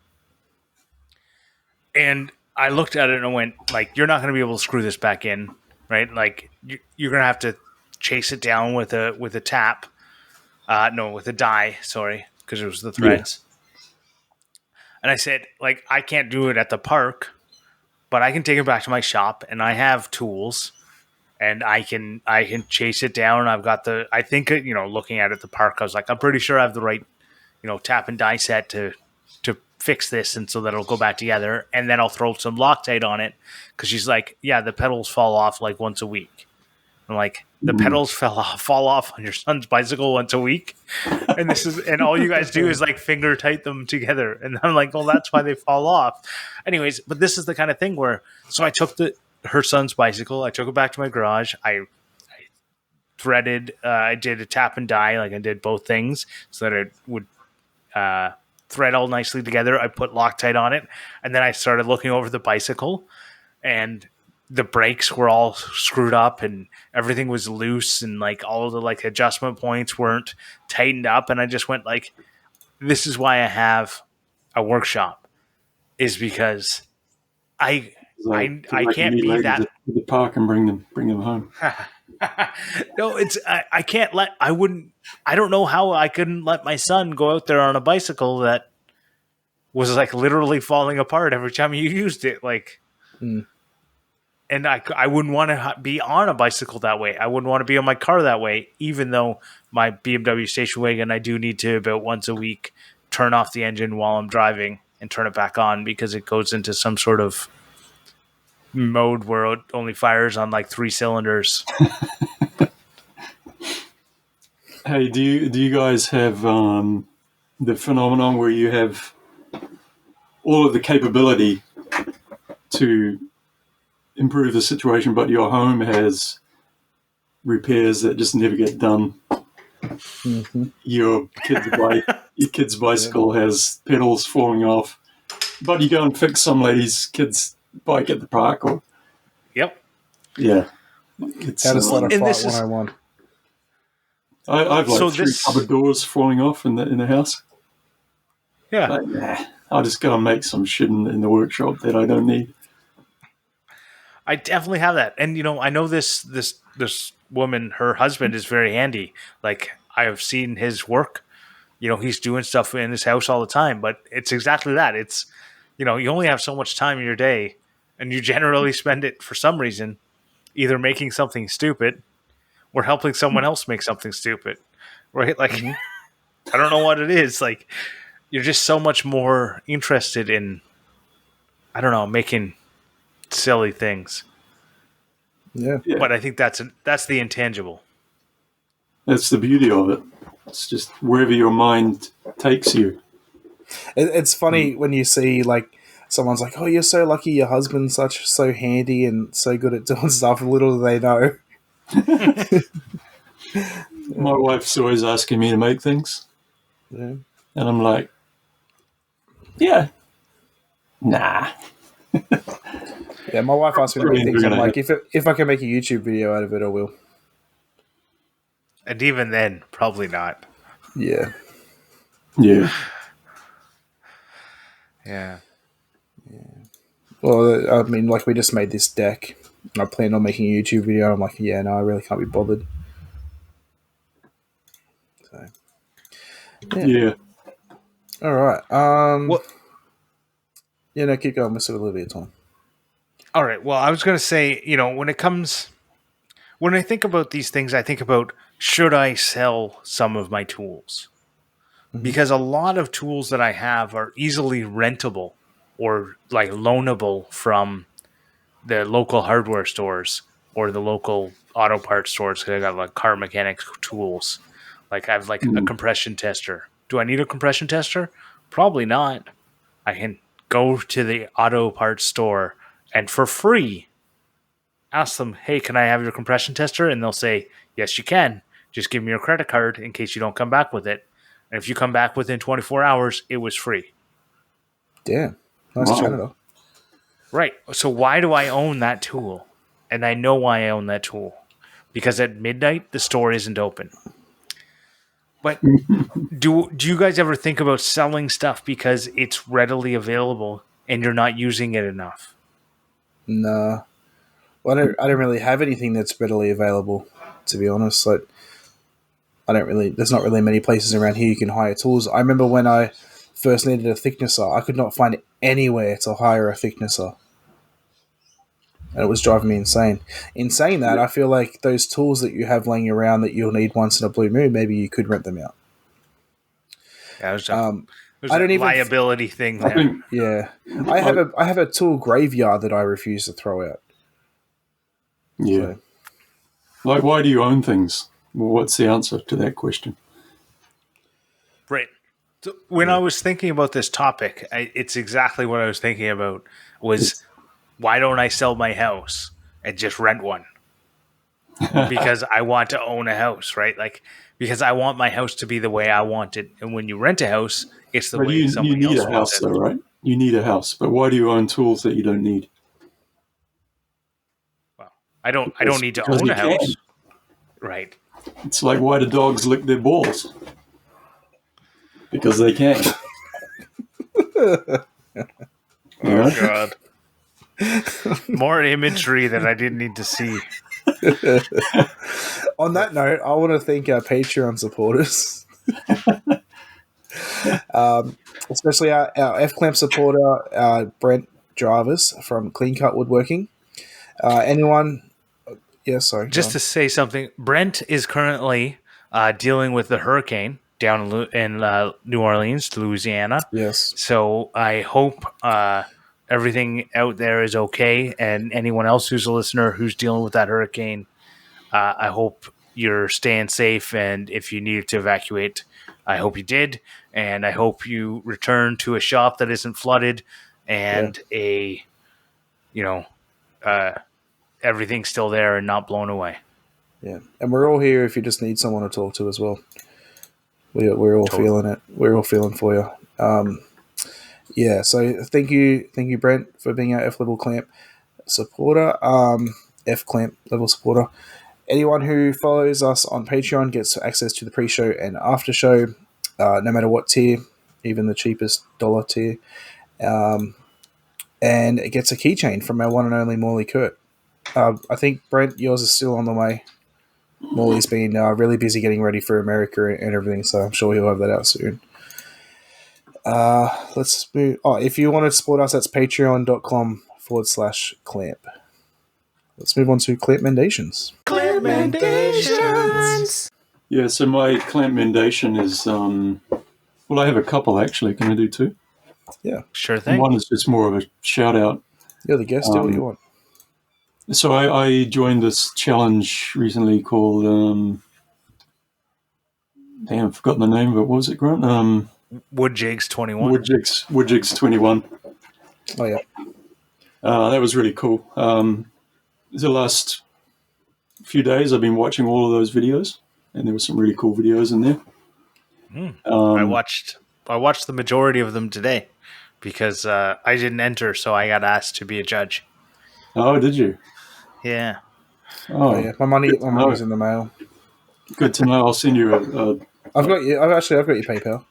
Speaker 2: And I looked at it and I went, like, you're not going to be able to screw this back in, right? Like, you're going to have to chase it down with a tap. No, with a die, sorry, because it was the threads. Yeah. And I said, like, I can't do it at the park, but I can take it back to my shop, and I have tools, and I can chase it down. I've got I think, looking at it at the park, I was like, I'm pretty sure I have the right, tap and die set to fix this, and so that it'll go back together, and then I'll throw some Loctite on it, because she's like, yeah, the pedals fall off like once a week. I'm like, the pedals fall off on your son's bicycle once a week, and all you guys do is like finger tight them together, and I'm like, well, that's why they fall off. Anyways, but this is the kind of thing where, so I took her son's bicycle, I took it back to my garage, I threaded, I did a tap and die, like I did both things so that it would thread all nicely together. I put Loctite on it, and then I started looking over the bicycle, and the brakes were all screwed up, and everything was loose, and like all of the like adjustment points weren't tightened up. And I just went like, this is why I have a workshop, is because I can't be that
Speaker 3: to the park and bring them home.
Speaker 2: No, I can't I don't know how I couldn't let my son go out there on a bicycle that was like literally falling apart every time you used it. Like, and I wouldn't want to be on a bicycle that way. I wouldn't want to be on my car that way, even though my BMW station wagon, I do need to about once a week turn off the engine while I'm driving and turn it back on, because it goes into some sort of mode where it only fires on like 3 cylinders.
Speaker 3: Hey, do you guys have the phenomenon where you have all of the capability to improve the situation, but your home has repairs that just never get done? Mm-hmm. Your kid's bicycle has pedals falling off, but you go and fix some lady's kid's bike at the park, or
Speaker 2: yep,
Speaker 3: yeah,
Speaker 1: it's how to start a fight 101.
Speaker 3: I've like
Speaker 2: So
Speaker 3: three cupboard doors falling off in the house.
Speaker 2: Yeah.
Speaker 3: Like, nah, I'll just go and make some shit in the workshop that I don't need.
Speaker 2: I definitely have that. And I know this woman, her husband is very handy. Like, I have seen his work. He's doing stuff in his house all the time, but it's exactly that. It's you only have so much time in your day, and you generally spend it for some reason either making something stupid or helping someone else make something stupid. Right? Like, I don't know what it is. Like, you're just so much more interested in, I don't know, making silly things.
Speaker 1: Yeah.
Speaker 2: But I think that's the intangible.
Speaker 3: That's the beauty of it. It's just wherever your mind takes you.
Speaker 1: It's funny when you see like someone's like, "Oh, you're so lucky. Your husband's so handy and so good at doing stuff." Little do they know.
Speaker 3: My wife's always asking me to make things.
Speaker 1: Yeah.
Speaker 3: And I'm like, yeah, nah.
Speaker 1: Yeah, my wife asked me to make things. I'm like,
Speaker 3: Brilliant.
Speaker 1: if I can make a YouTube video out of it, I will.
Speaker 2: And even then, probably not.
Speaker 1: Yeah.
Speaker 3: Yeah.
Speaker 2: Yeah.
Speaker 1: Well, I mean, like we just made this deck, and I planned on making a YouTube video. I'm like, yeah, no, I really can't be bothered. So,
Speaker 3: Yeah.
Speaker 1: all right.
Speaker 2: Well,
Speaker 1: yeah, no, keep going. We're still a little bit of time.
Speaker 2: all right. Well, I was going to say, when I think about these things, I think about, should I sell some of my tools? Because a lot of tools that I have are easily rentable or like loanable from the local hardware stores or the local auto parts stores. Cause I got like car mechanics tools. Like, I have like a compression tester. Do I need a compression tester? Probably not. I can go to the auto parts store and for free ask them, "Hey, can I have your compression tester?" And they'll say, "Yes, you can. Just give me your credit card in case you don't come back with it. And if you come back within 24 hours, it was free."
Speaker 1: Damn, nice
Speaker 3: Wow.
Speaker 1: Canada.
Speaker 2: Right. So why do I own that tool? And I know why I own that tool. Because at midnight, the store isn't open. But do you guys ever think about selling stuff because it's readily available and you're not using it enough?
Speaker 1: Nah, well, I don't really have anything that's readily available. To be honest, like there's not really many places around here you can hire tools. I remember when I first needed a thicknesser, I could not find anywhere to hire a thicknesser. And it was driving me insane. In saying that, I feel like those tools that you have laying around that you'll need once in a blue moon, maybe you could rent them out.
Speaker 2: Yeah, there's
Speaker 1: I don't
Speaker 2: a
Speaker 1: even
Speaker 2: liability thing there.
Speaker 3: I think
Speaker 1: Yeah, I have a tool graveyard that I refuse to throw out.
Speaker 3: yeah.
Speaker 1: So,
Speaker 3: Like, why do you own things? Well, what's the answer to that question?
Speaker 2: Right. So when I was thinking about this topic, it's exactly what I was thinking about was, why don't I sell my house and just rent one? Because I want to own a house, right? Like, because I want my house to be the way I want it. And when you rent a house, it's the
Speaker 3: But
Speaker 2: way
Speaker 3: you
Speaker 2: somebody
Speaker 3: need
Speaker 2: else
Speaker 3: a
Speaker 2: wants
Speaker 3: house,
Speaker 2: it.
Speaker 3: though, right? You need a house. But why do you own tools that you don't need?
Speaker 2: Well, I don't need to
Speaker 3: Because
Speaker 2: own
Speaker 3: you
Speaker 2: a house.
Speaker 3: can.
Speaker 2: Right.
Speaker 3: It's like, why do dogs lick their balls? Because they can.
Speaker 2: Oh, God. More imagery that I didn't need to see.
Speaker 1: on that note, I want to thank our Patreon supporters, especially our F Clamp supporter, Brent Jarvis from Clean Cut Woodworking. Anyone? Yeah, sorry.
Speaker 2: Just to say something, Brent is currently dealing with the hurricane down in New Orleans, Louisiana.
Speaker 1: Yes.
Speaker 2: So I hope everything out there is okay, and anyone else who's a listener who's dealing with that hurricane, I hope you're staying safe. And if you needed to evacuate, I hope you did, and I hope you return to a shop that isn't flooded and everything's still there and not blown away.
Speaker 1: Yeah, and we're all here if you just need someone to talk to as well. We're all feeling it. We're all feeling for you. Yeah, so thank you, Brent, for being our F level clamp supporter, F clamp level supporter, anyone who follows us on Patreon gets access to the pre-show and after show, no matter what tier, even the cheapest dollar tier. And it gets a keychain from our one and only Morley Kurt. I think, Brent, yours is still on the way. Morley's been really busy getting ready for America and everything, so I'm sure he'll have that out soon. Let's move. Oh, if you want to support us, that's patreon.com/clamp. Let's move on to Clampmendations.
Speaker 2: Clampmendations!
Speaker 3: Yeah, so my Clampmendation is, well, I have a couple actually. Can I do two?
Speaker 1: Yeah.
Speaker 2: Sure thing.
Speaker 3: One is just more of a shout out.
Speaker 1: You're the guest, do what you want.
Speaker 3: So I joined this challenge recently called, I've forgotten the name of it. What was it, Grant?
Speaker 2: Woodjigs 21.
Speaker 3: Woodjigs 21.
Speaker 1: Oh, yeah.
Speaker 3: That was really cool. The last few days I've been watching all of those videos, and there were some really cool videos in there.
Speaker 2: I watched the majority of them today because I didn't enter, so I got asked to be a judge.
Speaker 3: Oh, did you?
Speaker 2: Yeah.
Speaker 1: Oh, yeah. My money's in the mail.
Speaker 3: Good to know. I'll send you
Speaker 1: I've got your PayPal.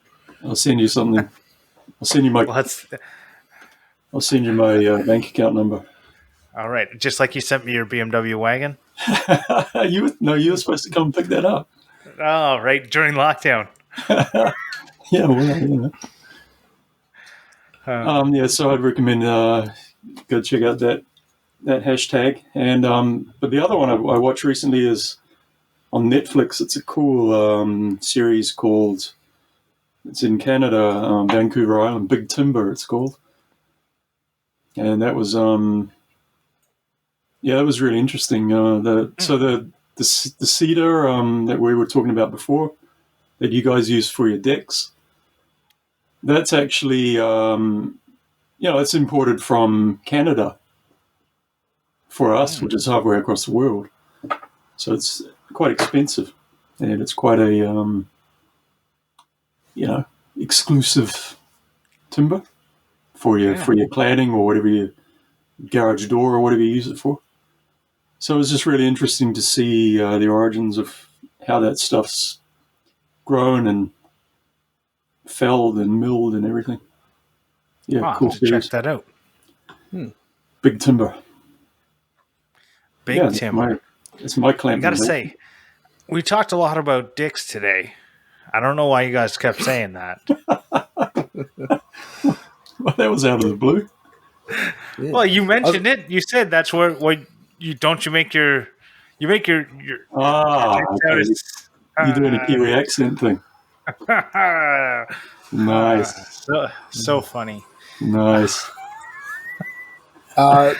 Speaker 3: I'll send you something. I'll send you my bank account number.
Speaker 2: All right. Just like you sent me your BMW wagon.
Speaker 3: You were supposed to come pick that up.
Speaker 2: Oh, right. During lockdown.
Speaker 3: Yeah, well, yeah. So I'd recommend go check out that hashtag. And but the other one I watched recently is on Netflix. It's a cool series called. It's in Canada, Vancouver Island, Big Timber. It's called, and that was that was really interesting. The cedar that we were talking about before, that you guys use for your decks, that's actually it's imported from Canada for us, which is halfway across the world. So it's quite expensive, and it's quite a exclusive timber for your cladding or whatever, your garage door or whatever you use it for. So it was just really interesting to see the origins of how that stuff's grown and felled and milled and everything. Yeah,
Speaker 2: I'll
Speaker 3: cool
Speaker 2: have to
Speaker 3: series.
Speaker 2: check that out.
Speaker 3: Big Timber.
Speaker 2: Big Timber.
Speaker 3: It's my clamp.
Speaker 2: I gotta say, we talked a lot about dicks today. I don't know why you guys kept saying that.
Speaker 3: Well, that was out of the blue.
Speaker 1: Yeah.
Speaker 2: Well, you mentioned it. You said that's where you make your
Speaker 3: Okay. You're doing a Kiwi accent thing. Nice.
Speaker 2: So funny.
Speaker 3: Nice.
Speaker 2: Yeah.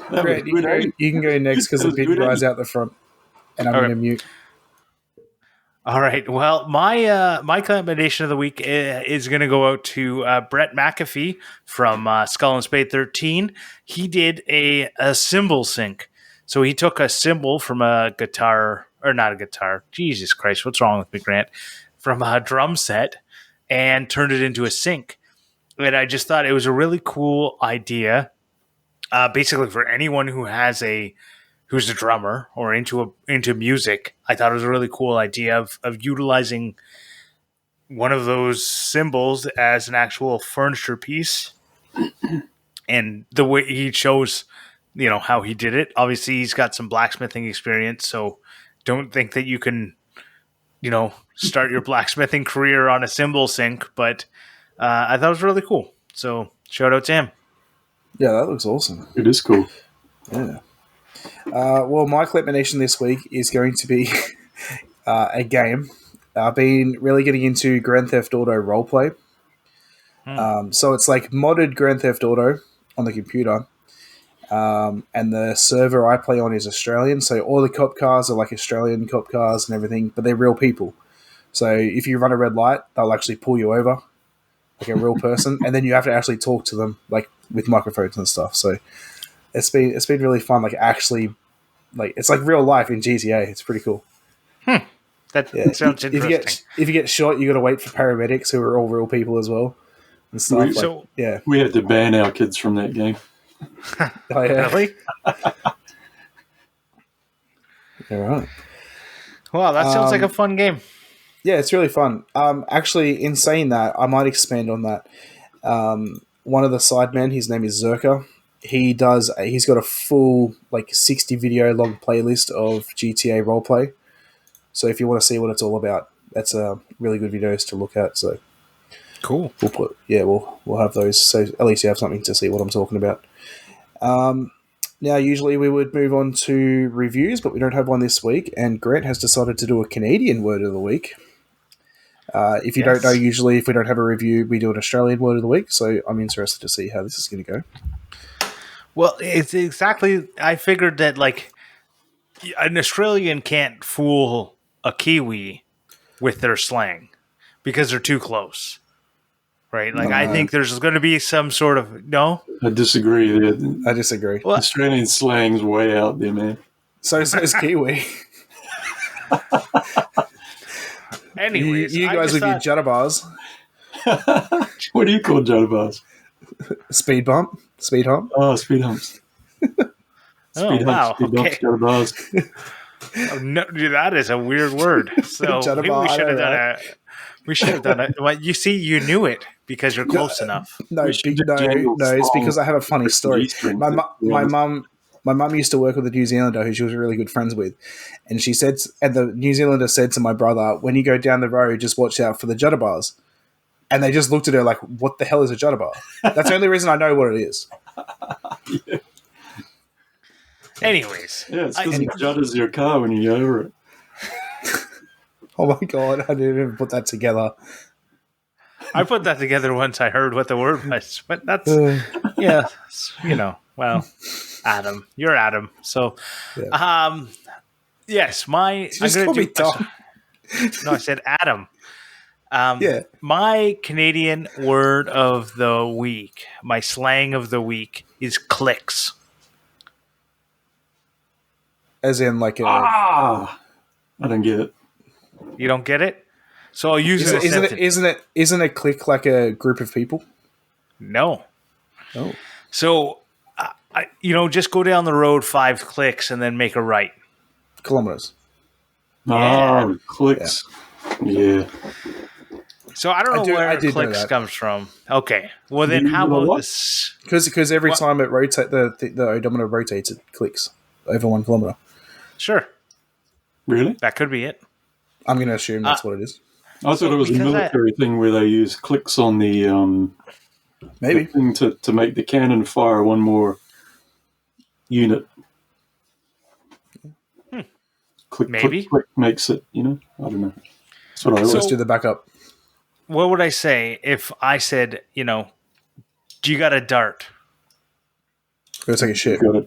Speaker 1: Great, you can go next because the big guy's out the front, and I'm going to mute.
Speaker 2: All right. Well, my commendation of the week is going to go out to Brett McAfee from Skull and Spade 13. He did a cymbal sync. So he took a cymbal from a guitar, or not a guitar. Jesus Christ, what's wrong with me, Grant? From a drum set and turned it into a sync. And I just thought it was a really cool idea. Basically, for anyone who's a drummer or into music, I thought it was a really cool idea of utilizing one of those cymbals as an actual furniture piece. And the way he shows, how he did it. Obviously, he's got some blacksmithing experience, so don't think that you can, start your blacksmithing career on a cymbal sync. But I thought it was really cool. So shout out to him.
Speaker 1: Yeah, that looks awesome.
Speaker 3: It is cool.
Speaker 1: Yeah. Well, my Clampmendation this week is going to be a game. I've been really getting into Grand Theft Auto roleplay. So it's like modded Grand Theft Auto on the computer. And the server I play on is Australian. So all the cop cars are like Australian cop cars and everything, but they're real people. So if you run a red light, they'll actually pull you over like a real person. And then you have to actually talk to them like with microphones and stuff. So it's been really fun. Like actually, like it's like real life in GTA. It's pretty cool.
Speaker 2: That sounds interesting.
Speaker 1: If you get shot, you got to wait for paramedics who are all real people as well and stuff.
Speaker 3: We had to ban our kids from that game.
Speaker 1: Oh, yeah.
Speaker 2: Really?
Speaker 1: All right.
Speaker 2: Wow, that sounds like a fun game.
Speaker 1: Yeah, it's really fun. Actually, in saying that, I might expand on that. One of the sidemen, his name is Zerka. He's got a full 60 video long playlist of GTA roleplay. So if you want to see what it's all about, that's a really good videos to look at. So
Speaker 2: Cool.
Speaker 1: we'll have those. So at least you have something to see what I'm talking about. Now, usually we would move on to reviews, but we don't have one this week. And Grant has decided to do a Canadian word of the week. If you don't know, usually if we don't have a review, we do an Australian word of the week. So I'm interested to see how this is going to go.
Speaker 2: Well, it's exactly. I figured that an Australian can't fool a Kiwi with their slang because they're too close, right? I think there's going to be some sort of no.
Speaker 3: I disagree.
Speaker 1: I disagree.
Speaker 2: Well,
Speaker 3: Australian slang's way out there, man.
Speaker 1: So is Kiwi.
Speaker 2: anyways,
Speaker 1: you guys with your judder bars,
Speaker 3: What do you call judder
Speaker 1: speed bump, speed hump.
Speaker 3: Oh, speed humps. Speed
Speaker 2: wow.
Speaker 3: humps, speed bumps, judder bars.
Speaker 2: Oh, no, dude, that is a weird word. So maybe we should have done a. We should have done it. Well, you see, you knew it because you're close enough.
Speaker 1: No, it's because I have a funny story. My mum used to work with a New Zealander who she was really good friends with, and the New Zealander said to my brother, "When you go down the road, just watch out for the judder bars." And they just looked at her like, "What the hell is a judder bar?" That's the only reason I know what it is.
Speaker 3: Yeah.
Speaker 2: Anyways.
Speaker 3: Yeah, it's because it judders your car when you go over it.
Speaker 1: Oh my god, I didn't even put that together.
Speaker 2: I put that together once I heard what the word was. But that's, well, Adam. You're Adam. So, yes, I'm going to do... No, I said Adam. My Canadian word of the week, my slang of the week is clicks.
Speaker 1: As in
Speaker 3: I don't get it.
Speaker 2: You don't get it? So I'll use it.
Speaker 1: Isn't a clique like a group of people?
Speaker 2: No.
Speaker 1: Oh.
Speaker 2: So, just go down the road 5 clicks and then make a right.
Speaker 1: Kilometers.
Speaker 3: Oh, clicks. Yeah.
Speaker 2: So I don't know where clicks comes from. Okay. Well, then how about this?
Speaker 1: Because every time it rotates, the odometer rotates, it clicks over 1 kilometer.
Speaker 2: Sure.
Speaker 3: Really?
Speaker 2: That could be it.
Speaker 1: I'm going to assume that's what it is.
Speaker 3: I thought it was a military thing where they use clicks on the
Speaker 1: maybe
Speaker 3: thing to make the cannon fire one more unit. Click,
Speaker 2: maybe.
Speaker 3: Click makes it, I don't know. That's what I always
Speaker 1: Let's do the backup.
Speaker 2: What would I say if I said, do you got a dart?
Speaker 1: Go take a shit.
Speaker 3: Got a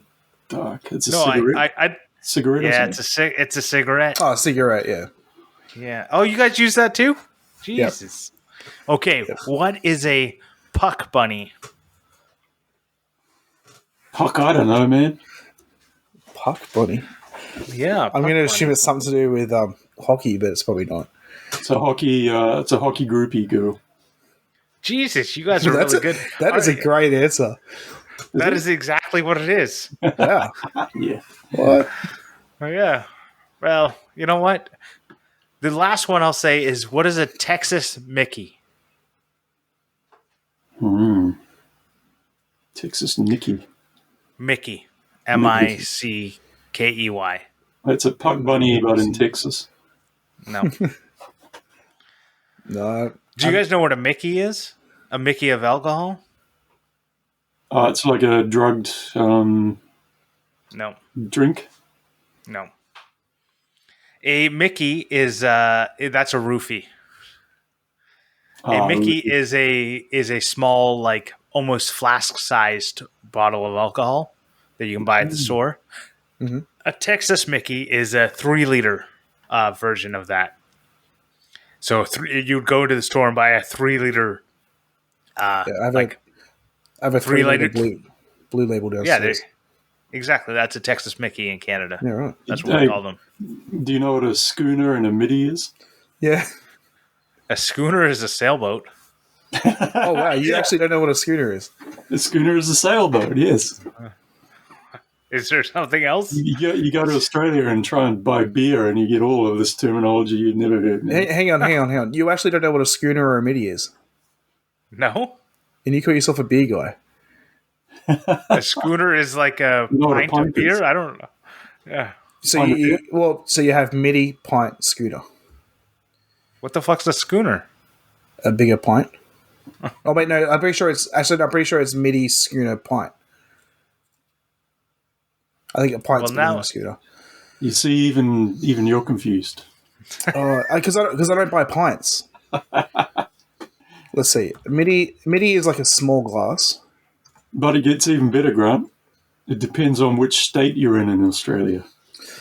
Speaker 3: dark. It's a cigarette. Cigarette.
Speaker 2: Yeah, it's a cigarette.
Speaker 1: Oh, a cigarette. Yeah.
Speaker 2: Yeah. Oh, you guys use that too? Jesus. Yep. Okay. Yep. What is a puck bunny?
Speaker 3: Puck? I don't know, man.
Speaker 1: Puck bunny.
Speaker 2: Yeah.
Speaker 1: I'm going to assume it's something to do with hockey, but it's probably not.
Speaker 3: It's a hockey. It's a hockey groupie girl.
Speaker 2: Jesus, you guys are really good.
Speaker 1: That is a great answer.
Speaker 2: That is exactly what it is.
Speaker 1: Yeah.
Speaker 3: Yeah.
Speaker 1: What?
Speaker 2: Oh, yeah. Well, you know what? The last one I'll say is, what is a Texas Mickey?
Speaker 3: Texas Nicky.
Speaker 2: Mickey. Mickey.
Speaker 3: It's a puck bunny, but in Texas.
Speaker 2: No.
Speaker 1: No.
Speaker 2: Do you guys know what a Mickey is? A Mickey of alcohol?
Speaker 3: It's like a drugged
Speaker 2: no
Speaker 3: drink.
Speaker 2: No. A Mickey is that's a roofie. A Mickey is a small, almost flask-sized bottle of alcohol that you can buy at the store.
Speaker 1: Mm-hmm.
Speaker 2: A Texas Mickey is a 3-liter version of that. So you'd go to the store and buy a 3-liter.
Speaker 1: I have a 3-liter blue label downstairs.
Speaker 2: Yeah, exactly. That's a Texas Mickey in Canada.
Speaker 1: Yeah, right.
Speaker 2: That's what we call them.
Speaker 3: Do you know what a schooner and a middy is?
Speaker 1: Yeah.
Speaker 2: A schooner is a sailboat.
Speaker 1: Oh, wow. You actually don't know what a schooner is.
Speaker 3: A schooner is a sailboat, yes.
Speaker 2: Is there something else?
Speaker 3: You go to Australia and try and buy beer, and you get all of this terminology you've never heard.
Speaker 1: Hang on. You actually don't know what a schooner or a midi is,
Speaker 2: No.
Speaker 1: and you call yourself a beer guy.
Speaker 2: A schooner is like a pint of beer. I don't know. Yeah.
Speaker 1: So you have midi, pint, schooner.
Speaker 2: What the fuck's a schooner?
Speaker 1: A bigger pint. Oh wait, no. I'm pretty sure it's midi, schooner, pint. I think a pint's bigger than a schooner.
Speaker 3: You see, even you're confused.
Speaker 1: Because I don't buy pints. Let's see. Midi is like a small glass.
Speaker 3: But it gets even better, Grant. It depends on which state you're in Australia.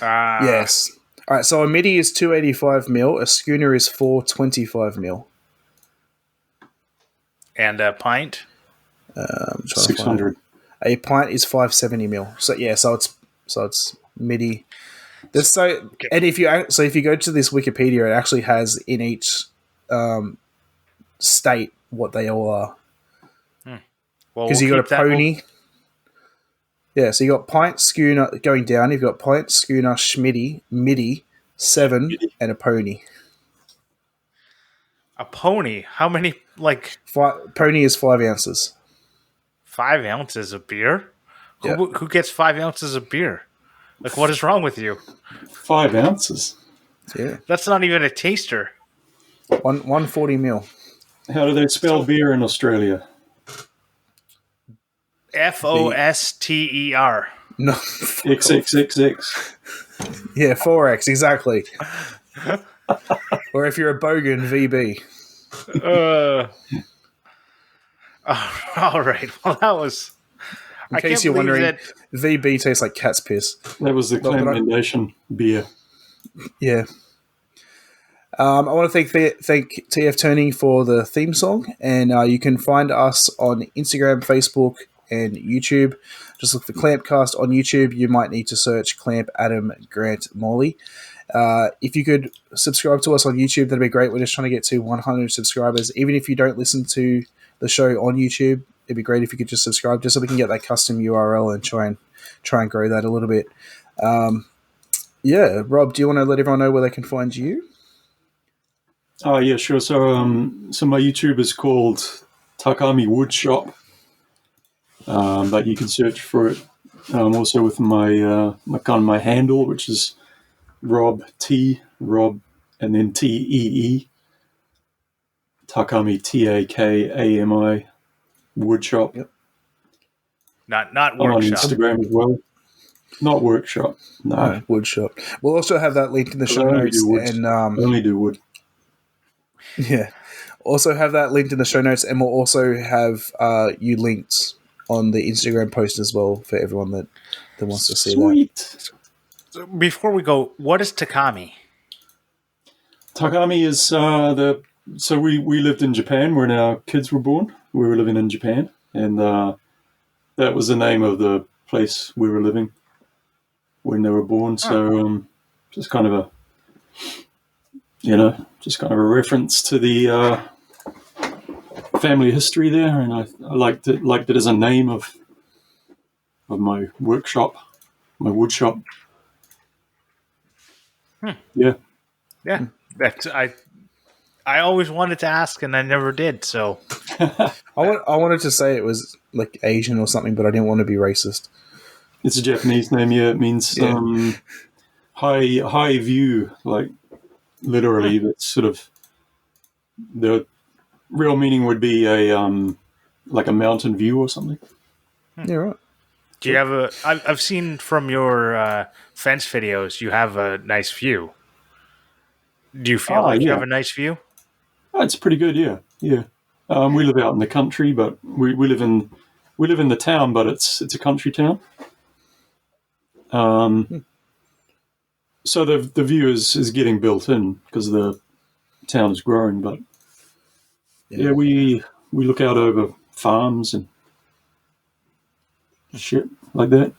Speaker 1: Yes. All right. So a midi is 285 ml. A schooner is 425 ml.
Speaker 2: And a pint?
Speaker 3: 600.
Speaker 1: A pint is 570 ml. So yeah. So it's midi. And if you go to this Wikipedia, it actually has in each state what they all are. Because you got a pony. Yeah, so you got pint, schooner going down. You've got pint, schooner, schmitty, midi, 7, and a pony.
Speaker 2: A pony? How many?
Speaker 1: Pony is 5 ounces.
Speaker 2: 5 ounces of beer?
Speaker 1: Yeah.
Speaker 2: Who gets 5 ounces of beer? Like, what is wrong with you?
Speaker 3: 5 ounces?
Speaker 1: Yeah.
Speaker 2: That's not even a taster.
Speaker 1: 140 ml.
Speaker 3: How do they spell beer in Australia?
Speaker 2: Foster.
Speaker 1: No.
Speaker 3: XXXX.
Speaker 1: Yeah, 4X, exactly. Or if you're a bogan, VB.
Speaker 2: All right. Well, that was...
Speaker 1: In case you're wondering, VB tastes like cat's piss.
Speaker 3: That was the Clampmendation beer.
Speaker 1: Yeah. I want to thank TF Turning for the theme song, and you can find us on Instagram, Facebook, and YouTube. Just look for Clampcast on YouTube. You might need to search Clamp Adam Grant Morley. If you could subscribe to us on YouTube, that'd be great. We're just trying to get to 100 subscribers. Even if you don't listen to the show on YouTube, it'd be great if you could just subscribe, just so we can get that custom URL and try and grow that a little bit. Yeah, Rob, do you want to let everyone know where they can find you?
Speaker 3: Oh yeah, sure. So my YouTube is called Takami Woodshop, but you can search for it. Also with my handle, which is Rob, and then TEE. Takami, Takami Woodshop.
Speaker 2: Yep. Not workshop.
Speaker 3: I'm on Instagram as well. Not workshop. No,
Speaker 1: Woodshop. We'll also have that linked in the show notes. And
Speaker 3: only do wood.
Speaker 1: Yeah. Also have that linked in the show notes, and we'll also have you linked on the Instagram post as well for everyone that wants to see that.
Speaker 2: So before we go, what is Takami?
Speaker 3: Takami is So we lived in Japan when our kids were born. We were living in Japan, and that was the name of the place we were living when they were born. So just kind of a reference to the family history there, and I liked it as a name of my workshop, my woodshop. Yeah.
Speaker 2: That's I always wanted to ask, and I never did. So
Speaker 1: I wanted to say it was like Asian or something, but I didn't want to be racist.
Speaker 3: It's a Japanese name. Yeah, it means high view, like literally. That's sort of the real meaning would be a like a mountain view or something.
Speaker 1: Yeah, right.
Speaker 2: Do you have I've seen from your fence videos, you have a nice view. Do you feel like you have a nice view?
Speaker 3: Oh, it's pretty good, yeah. We live out in the country, but we live in the town, but it's a country town. So the view is getting built in because the town is growing, but we look out over farms and shit like that.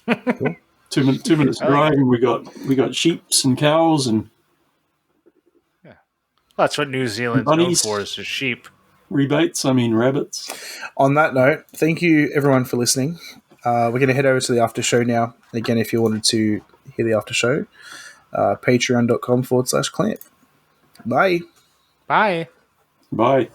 Speaker 1: Cool.
Speaker 3: 2 minutes drive, and we got sheeps and cows and.
Speaker 2: Well, that's what New Zealand's known for, is the sheep.
Speaker 3: Rabbits.
Speaker 1: On that note, thank you everyone for listening. We're going to head over to the after show now. Again, if you wanted to hear the after show, patreon.com/clamp. Bye.
Speaker 2: Bye.
Speaker 3: Bye.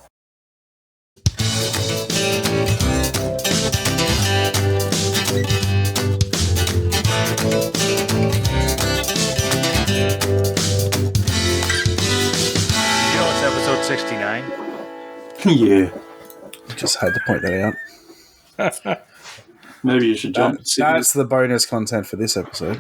Speaker 2: You know it's episode 69?
Speaker 3: Yeah.
Speaker 1: Just had to point that out.
Speaker 3: Maybe you should jump.
Speaker 1: That's the bonus content for this episode.